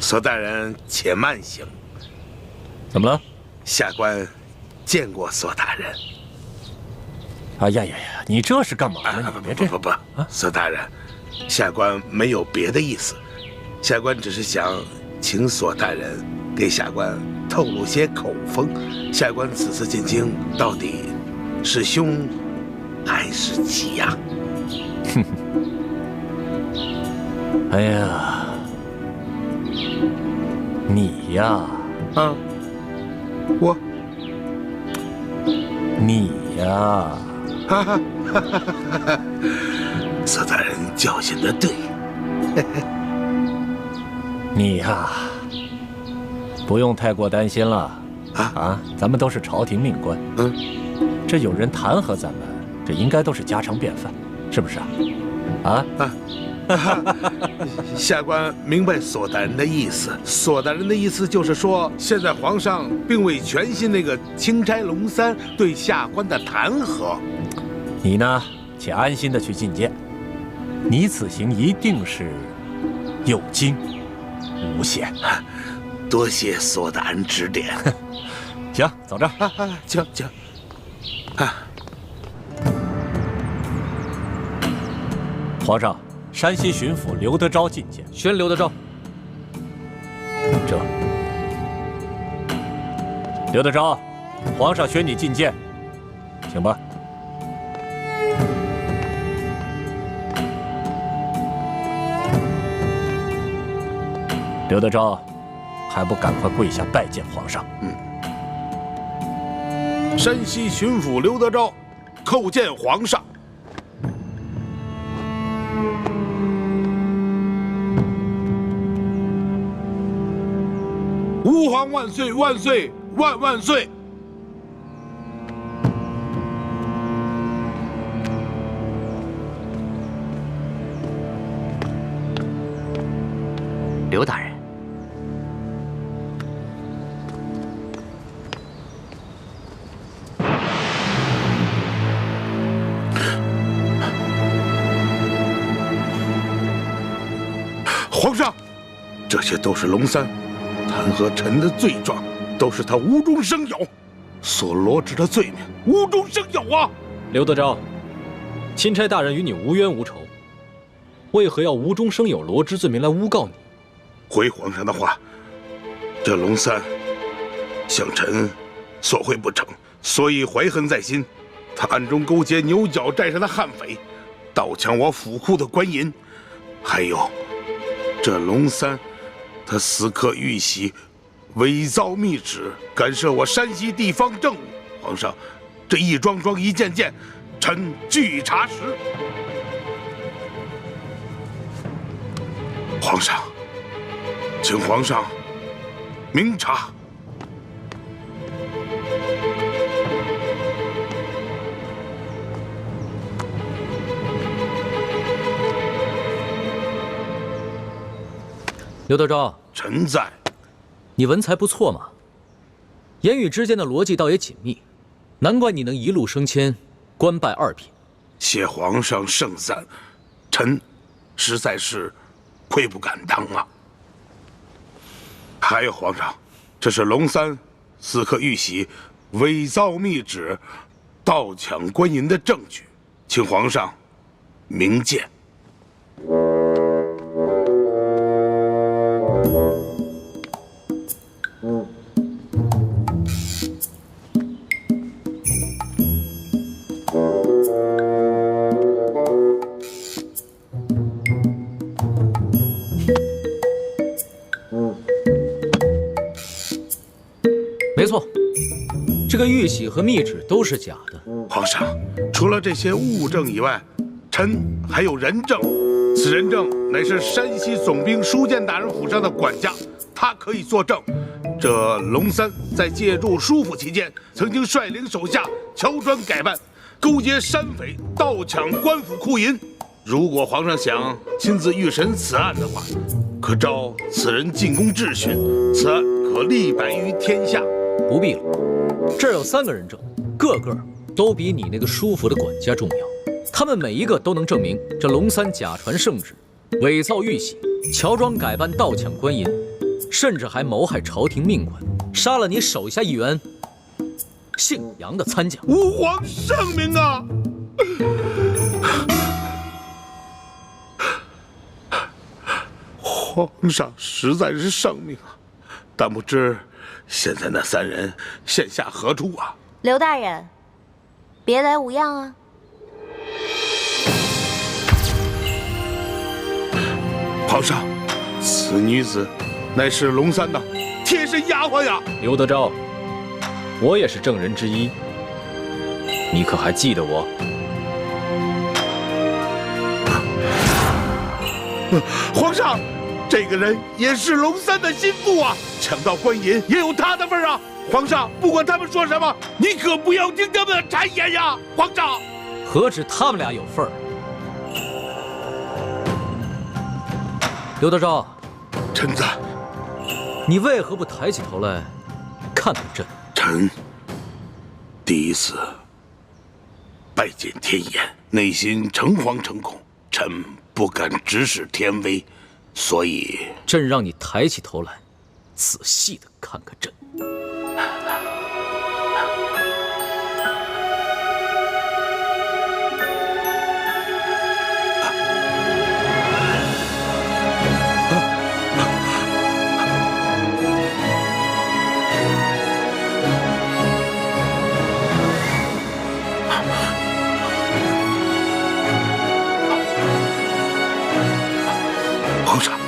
索大人，且慢行。怎么了？下官见过索大人。哎呀呀呀！你这是干嘛呢？你别这不，索大人，下官没有别的意思，下官只是想请索大人给下官透露些口风。下官此次进京到底是凶还是吉呀？哼！哎呀，你呀，你呀，索大人教训得对。你呀，不用太过担心了。咱们都是朝廷命官，这有人弹劾咱们，这应该都是家常便饭，是不是啊？下官明白索大人的意思。索大人的意思就是说，现在皇上并未全信那个钦差龙三对下官的弹劾。你呢，且安心的去觐见，你此行一定是有惊无险。多谢索大人指点。行，走着。请。皇上，山西巡抚刘德昭觐见。宣刘德昭。这，刘德昭，皇上宣你觐见，请吧。刘德昭，还不赶快跪下拜见皇上？山西巡抚刘德昭，叩见皇上。吾皇万岁万岁万万岁！刘大人，皇上，这些都是龙三弹劾臣的罪状，都是他无中生有所罗织的罪名，无中生有啊！刘德昭，钦差大人与你无冤无仇，为何要无中生有罗织罪名来诬告你？回皇上的话，这龙三向臣索贿不成，所以怀恨在心。他暗中勾结牛角寨上的悍匪，盗抢我府库的官银，还有这龙三，他私刻玉玺，伪造密旨，干涉我山西地方政务。皇上，这一桩桩一件件，臣据查实。皇上，请皇上明察。刘德昭，臣在。你文才不错嘛，言语之间的逻辑倒也紧密，难怪你能一路升迁，官拜2品。谢皇上圣赞，臣实在是愧不敢当啊。还有皇上，这是龙三私刻玉玺、伪造密旨、盗抢官银的证据，请皇上明鉴。没错，这个玉玺和密旨都是假的。皇上，除了这些物证以外，臣还有人证。此人证乃是山西总兵书监大人府上的管家，他可以作证。这龙三在借住书府期间，曾经率领手下乔装改扮，勾结山匪盗抢官府库银。如果皇上想亲自预审此案的话，可召此人进宫质询，此案可立百于天下。不必了，这儿有3个人证，个个都比你那个书府的管家重要。他们每一个都能证明这龙三假传圣旨，伪造玉玺，乔装改扮盗抢官银，甚至还谋害朝廷命官，杀了你手下一员姓杨的参将。吾皇圣明啊！皇上实在是圣明啊，但不知现在那3人现下何处啊？刘大人，别来无恙啊！皇上，此女子乃是龙三的贴身丫鬟呀。刘德昭，我也是证人之一，你可还记得我？皇上，这个人也是龙三的心腹啊，抢到官银也有他的份啊！皇上，不管他们说什么，你可不要听他们的谗言呀！皇上，何止他们俩有份儿？刘德昭，臣在。你为何不抬起头来看看朕？臣第一次拜见天颜，内心诚惶诚恐，臣不敢直视天威，所以朕让你抬起头来，仔细的看看朕。皇上，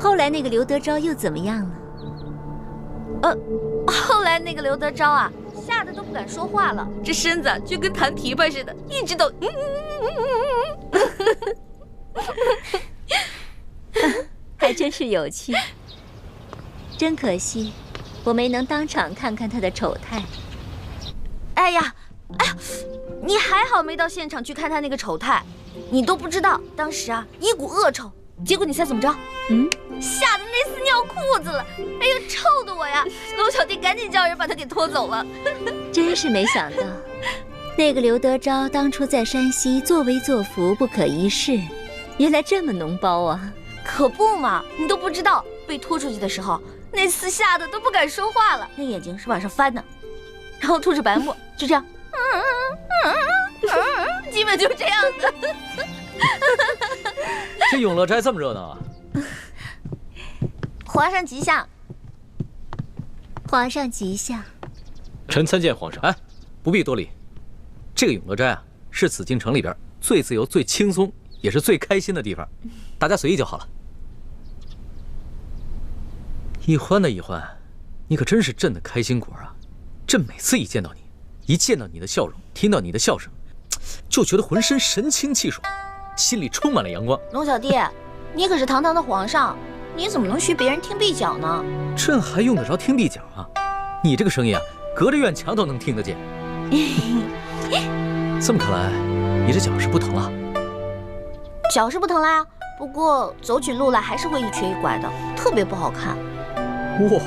后来那个刘德昭又怎么样了？后来那个刘德昭啊，吓得都不敢说话了，这身子就跟弹琵琶似的，一直都还真是有趣。真可惜，我没能当场看看他的丑态。哎呀，你还好没到现场去看他那个丑态，你都不知道当时啊一股恶臭。结果你猜怎么着？吓得那厮尿裤子了！哎呦，臭的我呀！龙小弟赶紧叫人把他给拖走了。真是没想到，那个刘德昭当初在山西作威作福不可一世，原来这么脓包啊！可不嘛，你都不知道，被拖出去的时候，那厮吓得都不敢说话了，那眼睛是往上翻的，然后吐着白沫，就这样，基本就这样的。这永乐斋这么热闹啊！皇上吉祥，皇上吉祥。臣参见皇上。哎，不必多礼。这个永乐斋啊，是紫禁城里边最自由、最轻松，也是最开心的地方，大家随意就好了。一欢呐，一欢，你可真是朕的开心果啊！朕每次一见到你的笑容，听到你的笑声，就觉得浑身神清气爽，心里充满了阳光。龙小弟，你可是堂堂的皇上，你怎么能学别人听壁角呢？朕还用得着听壁角啊？你这个声音啊，隔着院墙都能听得见。这么看来，你这脚是不疼了？脚是不疼了呀，不过走起路来还是会一瘸一拐的，特别不好看。哇，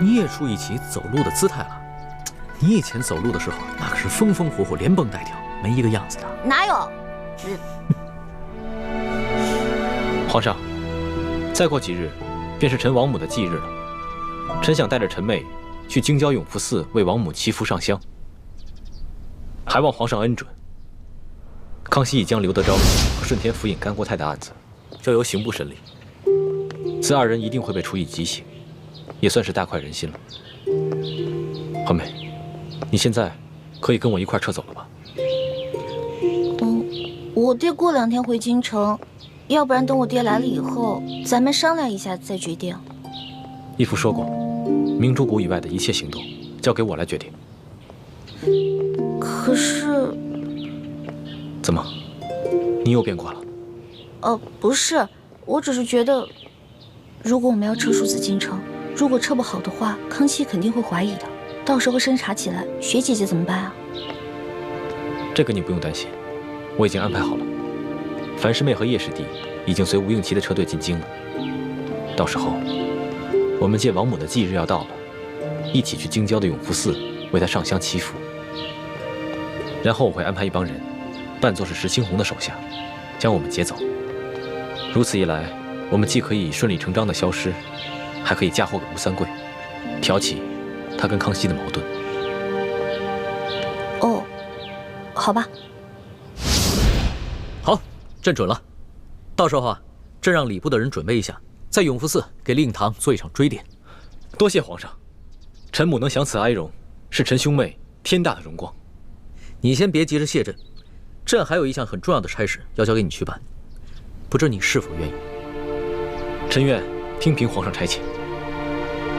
你也注意起走路的姿态了。你以前走路的时候，那可是风风火火、连蹦带跳，没一个样子的。哪有？皇上，再过几日，便是臣王母的忌日了。臣想带着臣妹去京郊永福寺为王母祈福上香，还望皇上恩准。康熙已将刘德昭和顺天府尹甘国泰的案子交由刑部审理，此二人一定会被处以极刑，也算是大快人心了。欢妹，你现在可以跟我一块撤走了吧？我爹过2天回京城，要不然等我爹来了以后，咱们商量一下再决定。义父说过，明珠谷以外的一切行动交给我来决定。可是，怎么，你又变卦了？不是，我只是觉得，如果我们要撤出紫禁城，如果撤不好的话，康熙肯定会怀疑的，到时候侦查起来，雪姐姐怎么办啊？这个你不用担心，我已经安排好了。樊师妹和叶师弟已经随吴应琪的车队进京了，到时候我们借王母的忌日要到了，一起去京郊的永福寺为她上香祈福。然后我会安排一帮人，扮作是石青红的手下，将我们劫走。如此一来，我们既可以顺理成章的消失，还可以嫁祸给吴三桂，挑起他跟康熙的矛盾。哦，好吧。好，朕准了。到时候啊，朕让礼部的人准备一下，在永福寺给令堂做一场追典。多谢皇上，臣母能享此哀荣，是臣兄妹天大的荣光。你先别急着谢朕，朕还有一项很重要的差事要交给你去办，不知你是否愿意？臣愿听凭皇上差遣。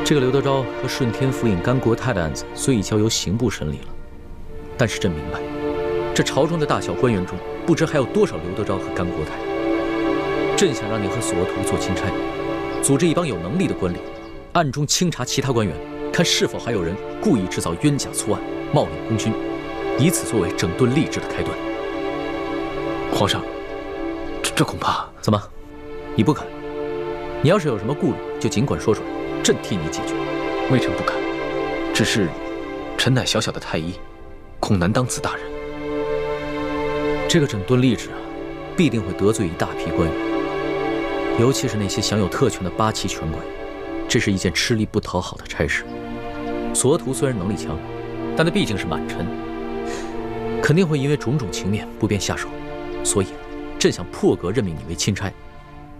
这个刘德昭和顺天府尹甘国泰的案子虽已交由刑部审理了，但是朕明白，这朝中的大小官员中，不知还有多少刘德昭和甘国泰。朕想让你和索额图做钦差，组织一帮有能力的官吏，暗中清查其他官员，看是否还有人故意制造冤假错案，冒领功勋，以此作为整顿吏治的开端。皇上，这恐怕……怎么，你不肯？你要是有什么顾虑，就尽管说出来，朕替你解决。微臣不敢，只是臣乃小小的太医，恐难当此大任。这个整顿吏治啊，必定会得罪一大批官员，尤其是那些享有特权的八旗权贵，这是一件吃力不讨好的差事。索额图虽然能力强，但他毕竟是满臣，肯定会因为种种情面不便下手，所以朕想破格任命你为钦差，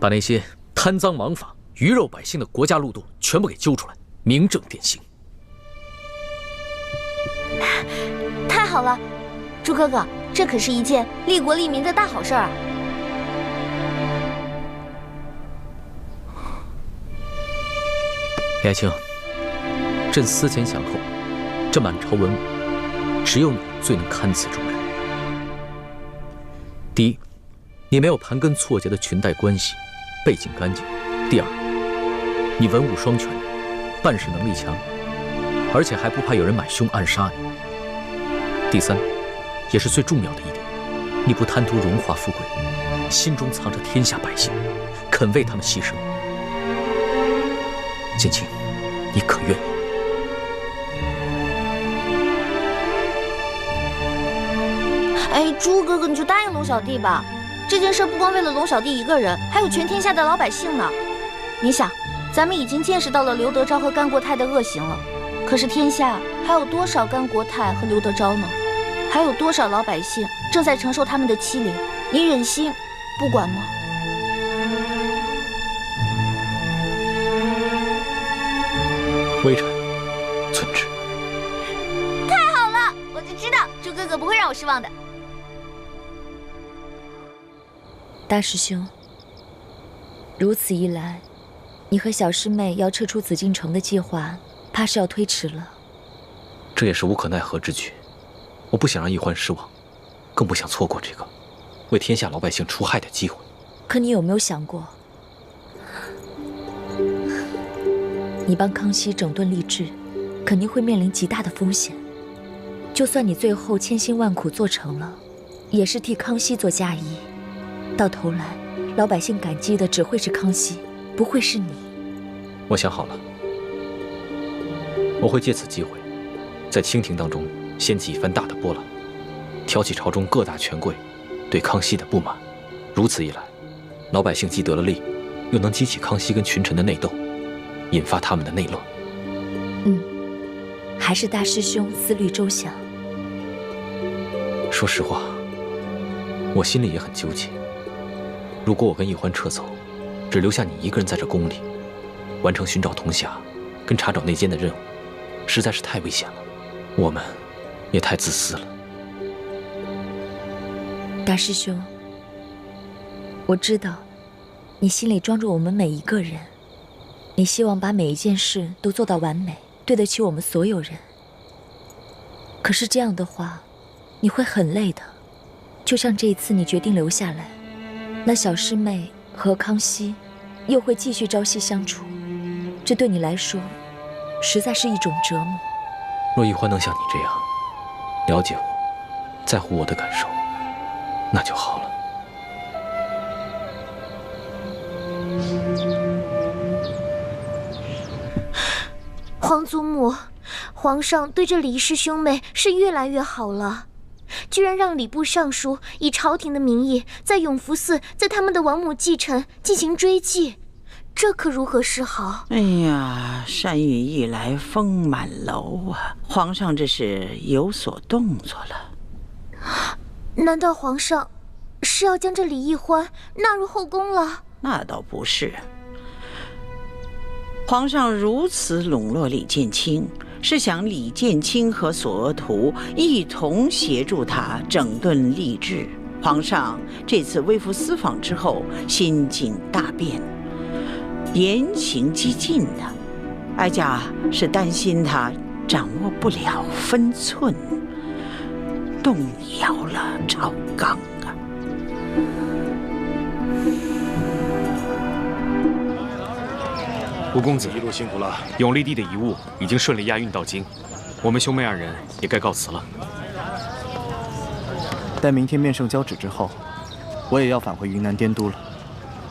把那些贪赃枉法、鱼肉百姓的国家路洞全部给揪出来，明正典刑。太好了，朱哥哥，这可是一件利国利民的大好事儿啊！李爱卿，朕思前想后，这满朝文武，只有你最能堪此重任。第一，你没有盘根错节的裙带关系，背景干净；第二，你文武双全，办事能力强，而且还不怕有人买凶暗杀你。第三，也是最重要的一点，你不贪图荣华富贵，心中藏着天下百姓，肯为他们牺牲。锦清，你可愿意？哎，朱哥哥，你就答应龙小弟吧。这件事不光为了龙小弟一个人，还有全天下的老百姓呢。你想，咱们已经见识到了刘德昭和甘国泰的恶行了，可是天下还有多少甘国泰和刘德昭呢？还有多少老百姓正在承受他们的欺凌？你忍心不管吗？微臣遵旨。太好了，我就知道朱哥哥不会让我失望的。大师兄，如此一来，你和小师妹要撤出紫禁城的计划，怕是要推迟了。这也是无可奈何之举。我不想让易欢失望，更不想错过这个为天下老百姓除害的机会。可你有没有想过，你帮康熙整顿吏治，肯定会面临极大的风险。就算你最后千辛万苦做成了，也是替康熙做嫁衣。到头来，老百姓感激的只会是康熙，不会是你。我想好了，我会借此机会，在清廷当中掀起一番大的波澜，挑起朝中各大权贵对康熙的不满。如此一来，老百姓既得了利，又能激起康熙跟群臣的内斗，引发他们的内乱。还是大师兄思虑周详。说实话，我心里也很纠结。如果我跟易欢撤走，只留下你一个人在这宫里，完成寻找铜匣跟查找内奸的任务，实在是太危险了。我们也太自私了。大师兄，我知道你心里装着我们每一个人，你希望把每一件事都做到完美，对得起我们所有人。可是这样的话，你会很累的。就像这一次你决定留下来，那小师妹和康熙又会继续朝夕相处，这对你来说实在是一种折磨。若易欢能像你这样了解我，在乎我的感受，那就好了。皇祖母，皇上对这李氏兄妹是越来越好了，居然让礼部尚书以朝廷的名义在永福寺在他们的王母继承进行追祭，这可如何是好？哎呀，山雨欲来风满楼啊！皇上这是有所动作了。难道皇上是要将这李易欢纳入后宫了？那倒不是。皇上如此笼络李建清，是想李建清和索额图一同协助他整顿吏治。皇上这次微服私访之后，心境大变，言行激进的，哀家是担心他掌握不了分寸，动摇了朝纲啊。吴公子一路辛苦了。永历帝的遗物已经顺利押运到京，我们兄妹二人也该告辞了。待明天面圣交旨之后，我也要返回云南滇都了。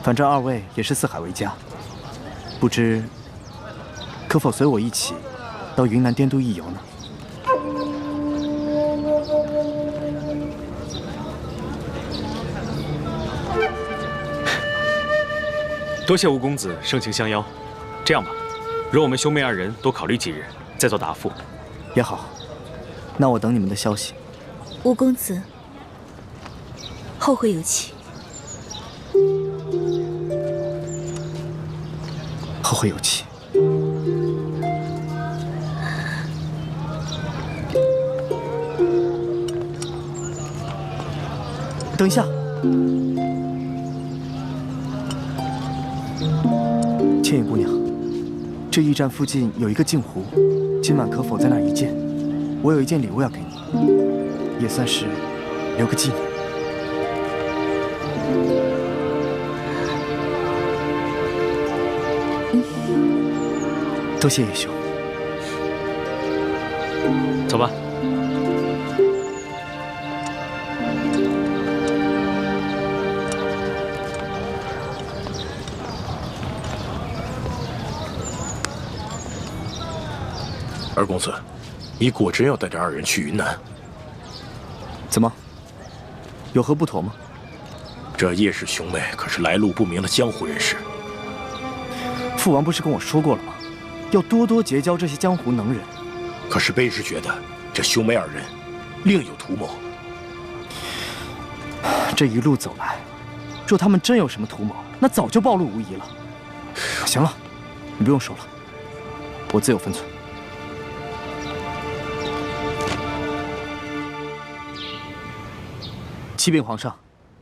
反正二位也是四海为家，不知可否随我一起到云南滇都一游呢？多谢吴公子盛情相邀。这样吧，容我们兄妹二人多考虑几日，再做答复。也好，那我等你们的消息。吴公子，后会有期。后会有期。等一下，千羽姑娘。这驿站附近有一个镜湖，今晚可否在那儿一见？我有一件礼物要给你，也算是留个纪念。多谢叶兄。走吧。二公子，你果真要带着二人去云南？怎么？有何不妥吗？这叶氏兄妹可是来路不明的江湖人士。父王不是跟我说过了吗？要多多结交这些江湖能人。可是卑职觉得这兄妹二人另有图谋。这一路走来，若他们真有什么图谋，那早就暴露无遗了。行了，你不用说了，我自有分寸。启禀皇上，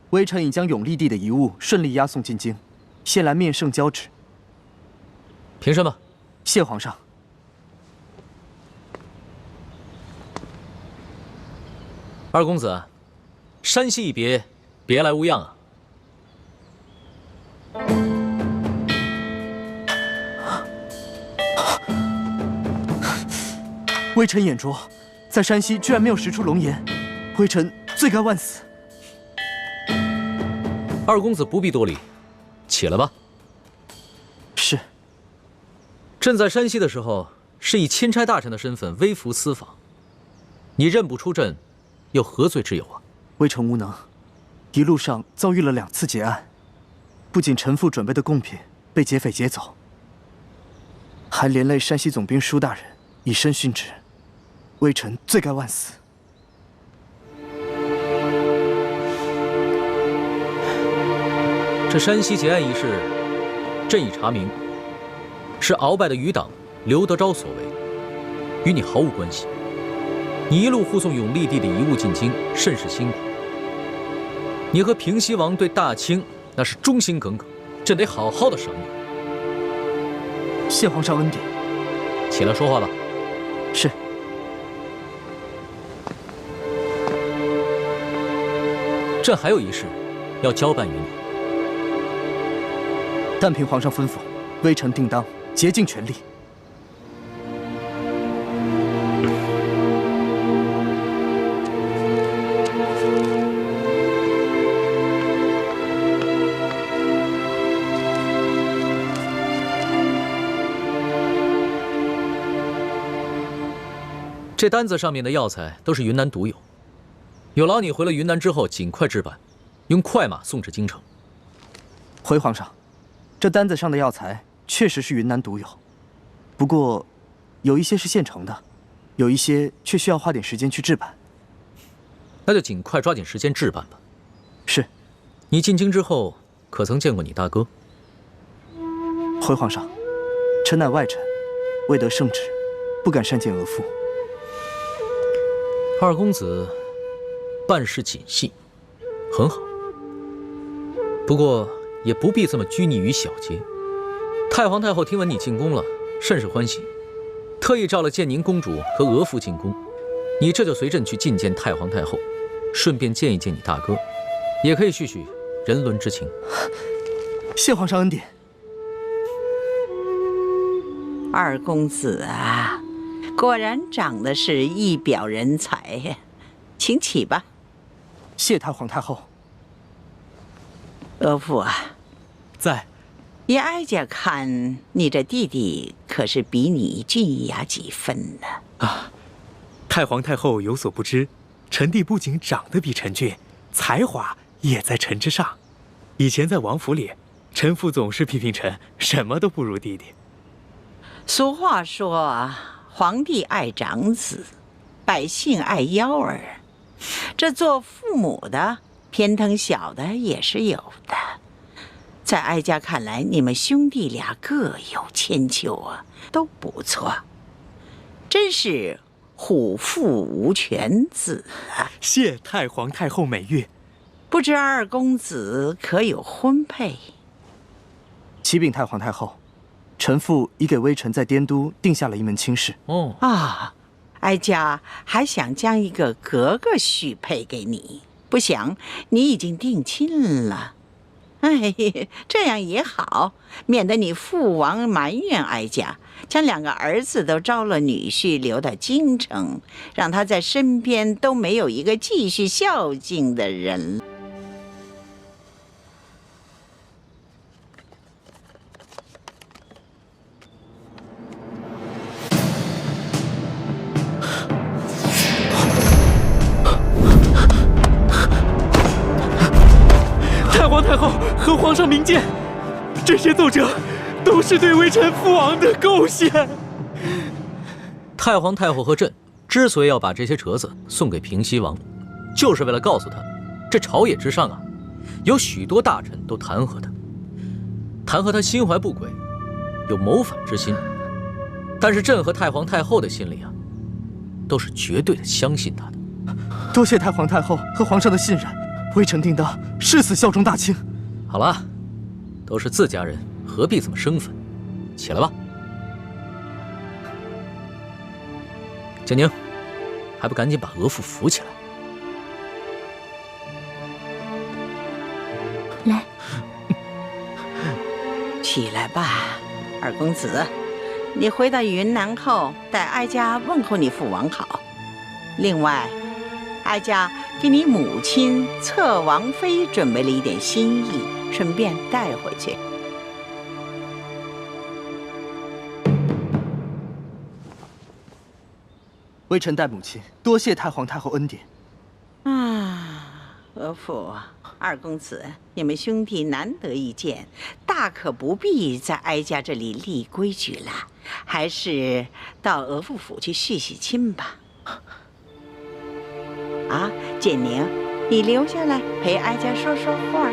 微臣已将永历帝的遗物顺利押送进京，现来面圣交旨。凭什么？谢皇上。二公子，山西一别，别来无恙啊！微臣眼拙，在山西居然没有识出龙颜，微臣罪该万死。二公子不必多礼，起来吧。是。朕在山西的时候，是以钦差大臣的身份微服私访，你认不出朕，又何罪之有啊？微臣无能，一路上遭遇了2次劫案，不仅臣父准备的贡品被劫匪劫走，还连累山西总兵舒大人以身殉职，微臣罪该万死。这山西劫案一事，朕已查明，是鳌拜的余党刘德昭所为，与你毫无关系。你一路护送永历帝的遗物进京，甚是辛苦。你和平西王对大清那是忠心耿耿，朕得好好的赏你。谢皇上恩典。起来说话吧。是。朕还有一事要交办于你。但凭皇上吩咐，微臣定当竭尽全力。这单子上面的药材都是云南独有，有劳你回了云南之后尽快置办，用快马送至京城。回皇上，这单子上的药材确实是云南独有，不过有一些是现成的，有一些却需要花点时间去置办。那就尽快抓紧时间置办吧。是。你进京之后，可曾见过你大哥？回皇上，臣乃外臣，未得圣旨，不敢擅见额父。二公子办事谨细，很好。不过也不必这么拘泥于小节。太皇太后听闻你进宫了，甚是欢喜，特意召了建宁公主和额驸进宫。你这就随朕去觐见太皇太后，顺便见一见你大哥，也可以叙叙人伦之情。谢皇上恩典。二公子啊，果然长得是一表人才呀，请起吧。谢太皇太后。额驸啊，在。依哀家看，你这弟弟可是比你俊雅几分呢。啊，太皇太后有所不知，臣弟不仅长得比臣俊，才华也在臣之上。以前在王府里，臣父总是批评臣什么都不如弟弟。俗话说，皇帝爱长子，百姓爱幺儿。这做父母的偏疼小的也是有的。在哀家看来，你们兄弟俩各有千秋啊，都不错，真是虎父无犬子啊！谢太皇太后美誉。不知二公子可有婚配？启禀太皇太后，臣父已给微臣在滇都定下了一门亲事。哦啊，哀家还想将一个格格许配给你，不想你已经定亲了。哎，这样也好，免得你父王埋怨哀家，将2个儿子都招了女婿留到京城，让他在身边都没有一个继续孝敬的人。太皇太后和皇上明鉴，这些奏折都是对微臣父王的构陷。太皇太后和朕之所以要把这些折子送给平西王，就是为了告诉他，这朝野之上啊，有许多大臣都弹劾他心怀不轨，有谋反之心。但是朕和太皇太后的心里啊，都是绝对的相信他的。多谢太皇太后和皇上的信任，微臣定当誓死效忠大清。好了，都是自家人，何必这么生分？起来吧。建宁，还不赶紧把额驸扶起来？来，起来吧，二公子。你回到云南后，待哀家问候你父王好。另外，哀家给你母亲侧王妃准备了一点心意，顺便带回去。微臣代母亲多谢太皇太后恩典。额驸、二公子，你们兄弟难得一见，大可不必在哀家这里立规矩了，还是到额驸府去续续亲吧。啊，建宁，你留下来陪哀家说说话。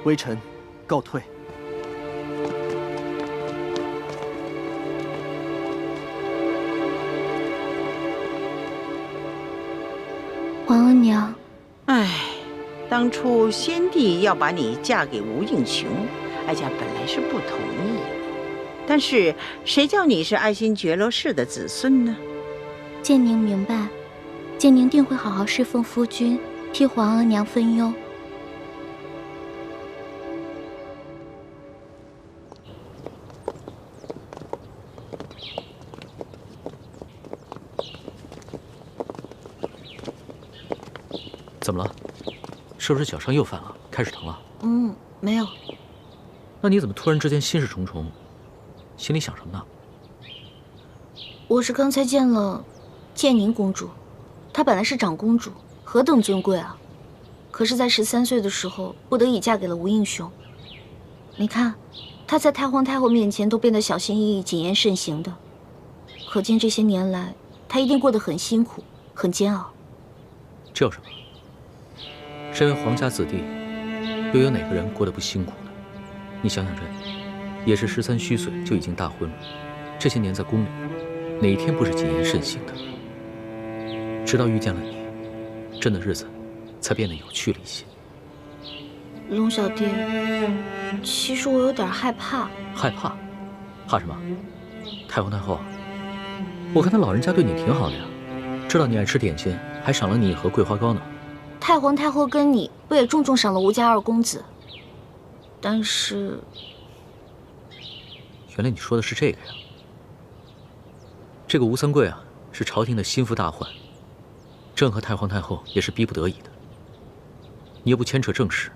微臣告退。皇额娘，哎，当初先帝要把你嫁给吴应熊，哀家本来是不同意的，但是谁叫你是爱新觉罗氏的子孙呢？建宁明白，建宁定会好好侍奉夫君，替皇额娘分忧。怎么了？是不是脚伤又犯了，开始疼了？没有。那你怎么突然之间心事重重？心里想什么呢？我是刚才见了建宁公主，她本来是长公主，何等尊贵啊！可是，在13岁的时候，不得已嫁给了吴应熊。你看，她在太皇太后面前都变得小心翼翼、谨言慎行的，可见这些年来，她一定过得很辛苦、很煎熬。这有什么？身为皇家子弟，又有哪个人过得不辛苦呢？你想想朕，也是13虚岁就已经大婚了，这些年在宫里，哪一天不是谨言慎行的？直到遇见了你，朕的日子才变得有趣了一些。龙小弟，其实我有点害怕。害怕？怕什么？太皇太后，我看他老人家对你挺好的呀，知道你爱吃点心，还赏了你一盒桂花糕呢。太皇太后跟你不也重重赏了吴家二公子？但是，原来你说的是这个呀。这个吴三桂啊，是朝廷的心腹大患，朕和太皇太后也是逼不得已的。你又不牵扯政事，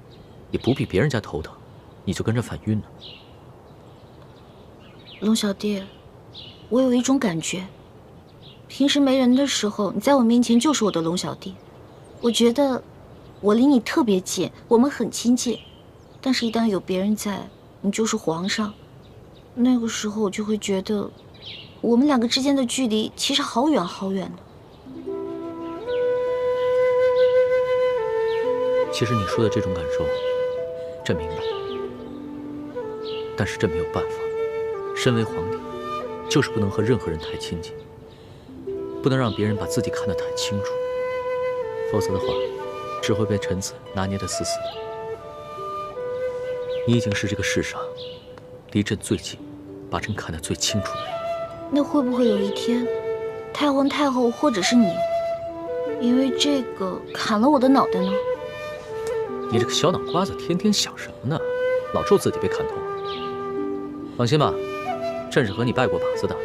也不必别人家头疼，你就跟着犯晕呢。龙小弟，我有一种感觉，平时没人的时候，你在我面前就是我的龙小弟。我觉得我离你特别近，我们很亲近，但是一旦有别人在，你就是皇上，那个时候我就会觉得我们2个之间的距离其实好远好远的。其实你说的这种感受，朕明白，但是朕没有办法。身为皇帝，就是不能和任何人太亲近，不能让别人把自己看得太清楚。否则的话，只会被臣子拿捏得死死的。你已经是这个世上离朕最近、把朕看得最清楚的人。那会不会有一天，太皇太后或者是你，因为这个砍了我的脑袋呢？你这个小脑瓜子，天天想什么呢？老咒自己被砍头。放心吧，朕是和你拜过把子的，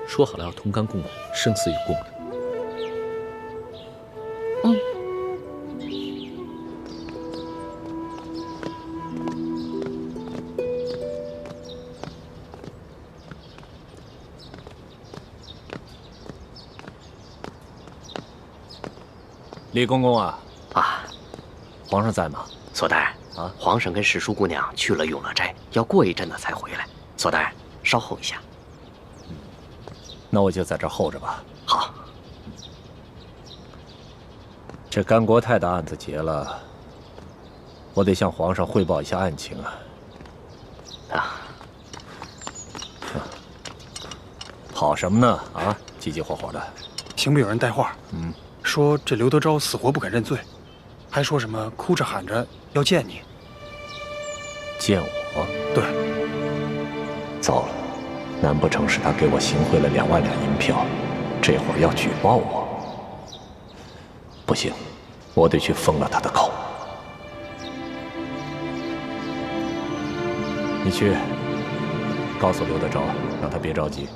说好了要同甘共苦，生死与共的。李公公啊，皇上在吗？索大人啊，皇上跟史淑姑娘去了永乐斋，要过一阵子才回来。索大人，稍候一下。那我就在这儿候着吧。好。这甘国泰的案子结了，我得向皇上汇报一下案情啊。跑什么呢？啊，急急火火的。刑部有人带话，说这刘德昭死活不肯认罪，还说什么哭着喊着要见你。见我？对。糟了，难不成是他给我行贿了2万两银票，这会儿要举报我？不行，我得去封了他的口。你去告诉刘德昭，让他别着急，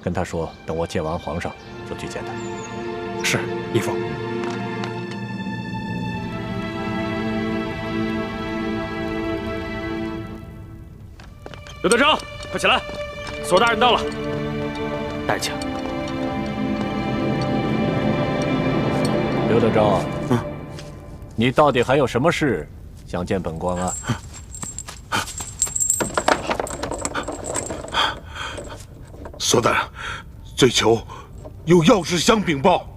跟他说，等我见完皇上就去见他。是，义父。刘德昭，快起来！索大人到了。大人请。刘德昭，你到底还有什么事想见本官啊？索大人，罪囚有要事相禀报。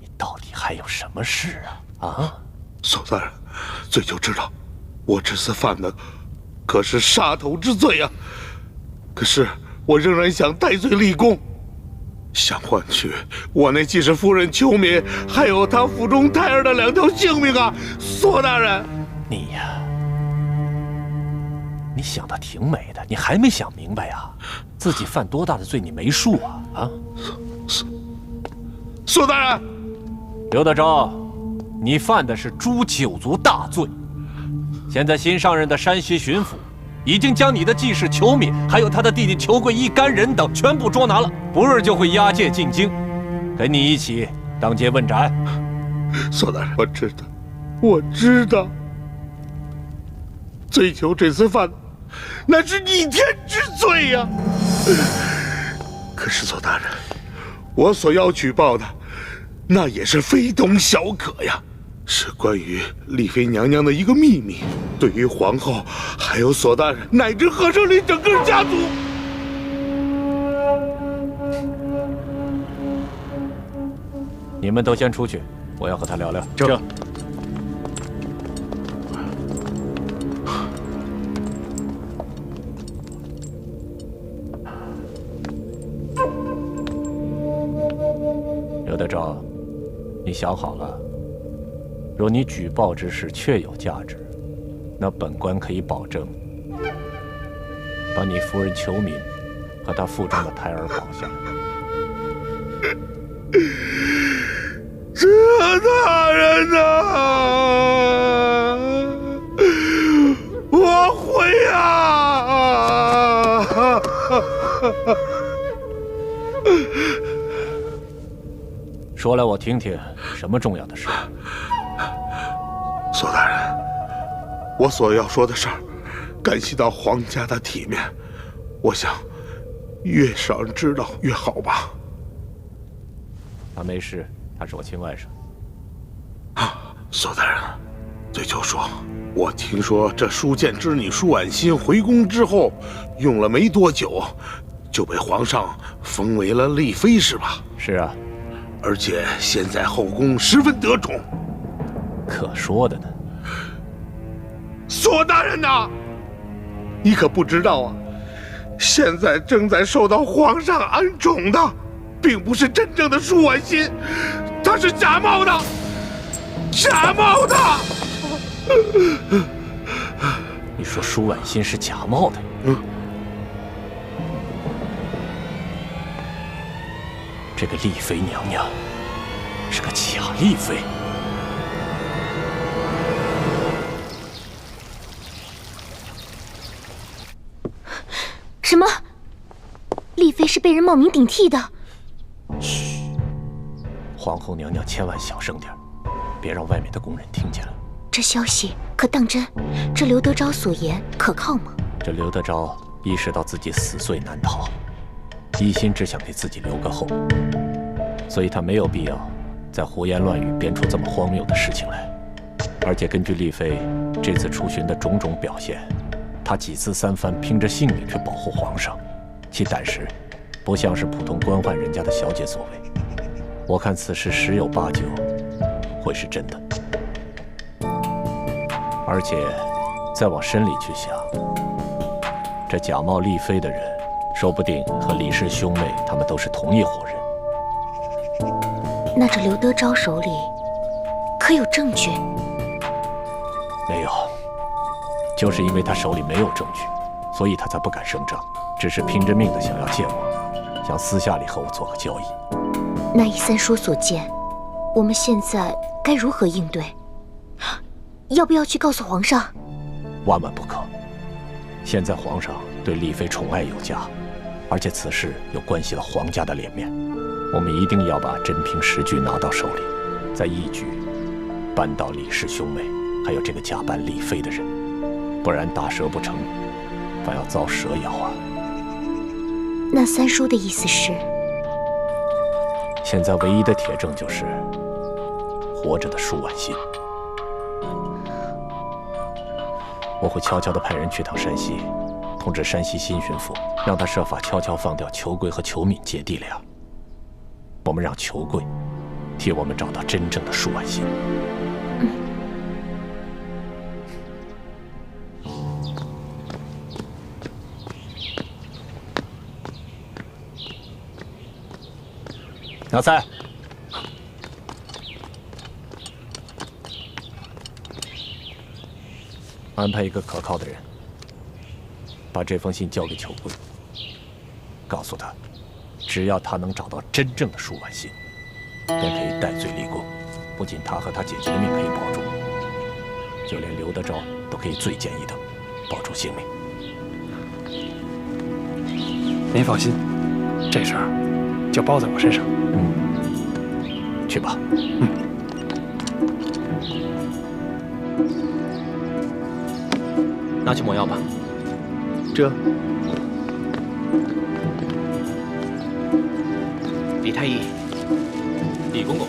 你到底还有什么事啊？啊？索大人，罪囚知道，我这次犯的可是杀头之罪啊！可是我仍然想戴罪立功，想换取我那继室夫人秋敏，还有她腹中胎儿的2条性命啊！索大人，你呀，你想的挺美的，你还没想明白呀？自己犯多大的罪你没数啊？啊！索大人，刘德昭，你犯的是诛9族大罪。现在新上任的山西巡抚已经将你的继室裘敏，还有他的弟弟裘贵一干人等全部捉拿了，不日就会押解进京，跟你一起当街问斩。索大人，我知道，我知道，罪囚这次犯的那是逆天之罪呀！可是索大人，我所要举报的，那也是非同小可呀。是关于丽妃娘娘的一个秘密，对于皇后，还有索大人，乃至和盛里整个家族。你们都先出去，我要和他聊聊。这。刘德昭，你想好了？若你举报之事确有价值，那本官可以保证，把你夫人裘敏和她腹中的胎儿保下来。这大人呐，我会啊！说来我听听，什么重要的事？索大人，我所要说的事儿，干系到皇家的体面，我想越少人知道越好吧。他没事，他是我亲外甥。索大人，罪囚说，我听说这书剑之女舒婉心回宫之后，用了没多久，就被皇上封为了丽妃，是吧？是啊，而且现在后宫十分得宠。可说的呢。索大人呐，你可不知道啊，现在正在受到皇上恩宠的，并不是真正的舒婉心，她是假冒的。假冒的。你说舒婉心是假冒的？这个丽妃娘娘是个假丽妃。什么？丽妃是被人冒名顶替的？嘘，皇后娘娘千万小声点，别让外面的宫人听见了。这消息可当真？这刘德昭所言可靠吗？这刘德昭意识到自己死罪难逃，一心只想给自己留个后，所以他没有必要再胡言乱语编出这么荒谬的事情来。而且根据丽妃这次出巡的种种表现，她几次三番拼着性命去保护皇上，其胆识不像是普通官宦人家的小姐所为。我看此事十有八九会是真的。而且再往深里去想，这假冒丽妃的人，说不定和李氏兄妹他们都是同一伙人。那这刘德昭手里可有证据？没有，就是因为他手里没有证据，所以他才不敢声张，只是拼着命的想要见我，想私下里和我做个交易。那依三叔所见，我们现在该如何应对？要不要去告诉皇上？万万不可！现在皇上对丽妃宠爱有加，而且此事又关系到皇家的脸面，我们一定要把真凭实据拿到手里，再一举扳倒李氏兄妹，还有这个假扮丽妃的人，不然大蛇不成，反要遭蛇咬啊！那三叔的意思是？现在唯一的铁证就是活着的舒婉心。我会悄悄地派人去趟山西，通知山西新巡抚，让他设法悄悄放掉裘贵和裘敏姐弟俩。我们让裘贵替我们找到真正的舒婉心。老三，安排一个可靠的人，把这封信交给裘贵，告诉他，只要他能找到真正的舒婉心，便可以戴罪立功。不仅他和他姐姐的命可以保住，就连刘德昭都可以罪减一等，保住性命。您放心，这事儿就包在我身上。去吧。拿去抹药吧。这。李太医，李公公。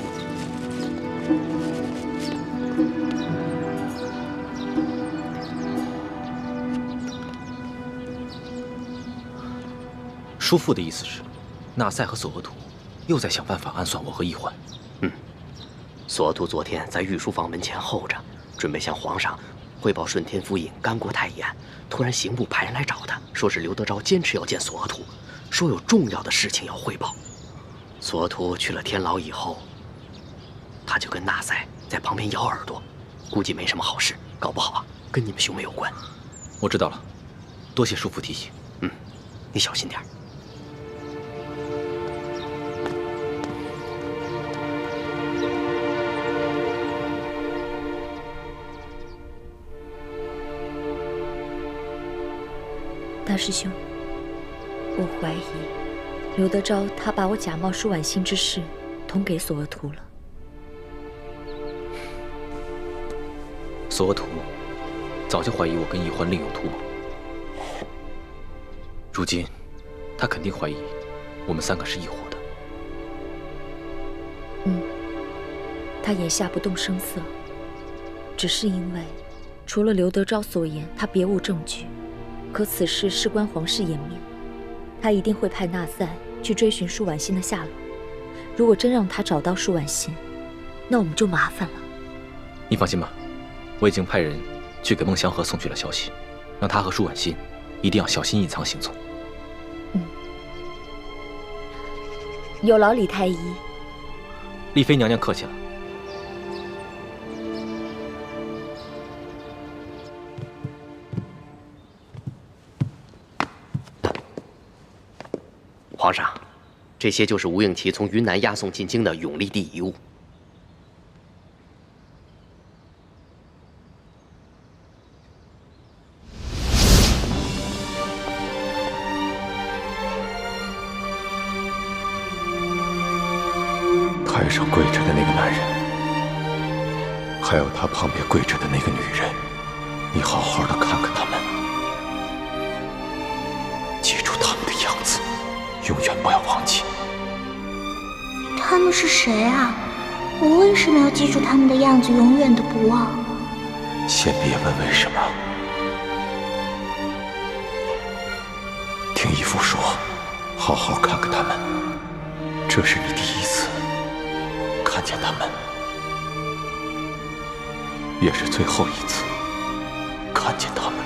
叔父的意思是，纳赛和索额图又在想办法暗算我和易欢。索额图昨天在御书房门前候着，准备向皇上汇报顺天府尹甘国泰一案。突然刑部派人来找他，说是刘德昭坚持要见索额图，说有重要的事情要汇报。索额图去了天牢以后，他就跟纳赛在旁边咬耳朵，估计没什么好事，搞不好跟你们兄妹有关。我知道了，多谢叔父提醒。你小心点。大师兄，我怀疑刘德昭他把我假冒舒婉心之事通给索额图了。索额图早就怀疑我跟易欢另有图谋，如今他肯定怀疑我们三个是一伙的。他眼下不动声色，只是因为除了刘德昭所言，他别无证据。可此事事关皇室颜面，他一定会派纳赛去追寻舒婉心的下落。如果真让他找到舒婉心，那我们就麻烦了。你放心吧，我已经派人去给孟祥和送去了消息，让他和舒婉心一定要小心隐藏行踪。有劳李太医。丽妃娘娘客气了。皇上，这些就是吴应奇从云南押送进京的永历帝遗物。台上跪着的那个男人，还有他旁边跪着的那个女人，你好好的看看他们，记住他们的样子，永远不要忘记。他们是谁啊？我为什么要记住他们的样子，永远的不忘？先别问为什么，听义父说，好好看看他们，这是你第一次看见他们，也是最后一次看见他们。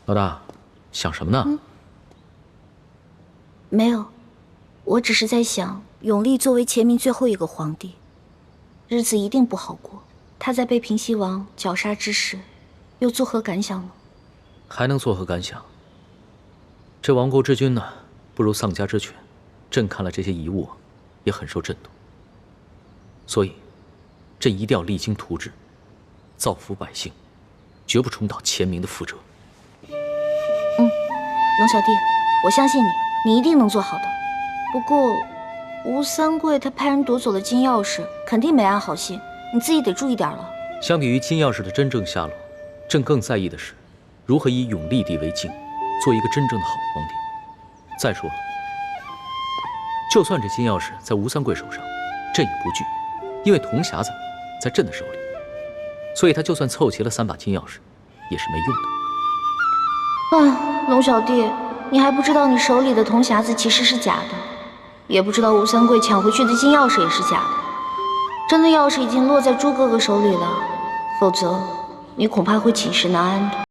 老大，想什么呢？没有，我只是在想，永历作为前明最后一个皇帝，日子一定不好过。他在被平西王绞杀之时，又作何感想呢？还能作何感想？这亡国之君呢，不如丧家之犬。朕看了这些遗物，也很受震动。所以，朕一定要励精图治，造福百姓，绝不重蹈前明的覆辙。龙小弟，我相信你，你一定能做好的。不过，吴三桂他派人夺走了金钥匙，肯定没安好心，你自己得注意点了。相比于金钥匙的真正下落，朕更在意的是，如何以永历帝为镜，做一个真正的好皇帝。再说了，就算这金钥匙在吴三桂手上，朕也不惧，因为铜匣子在朕的手里，所以他就算凑齐了3把金钥匙，也是没用的。龙小弟，你还不知道你手里的铜匣子其实是假的，也不知道吴三桂抢回去的金钥匙也是假的。真的钥匙已经落在朱哥哥手里了，否则你恐怕会寝食难安的。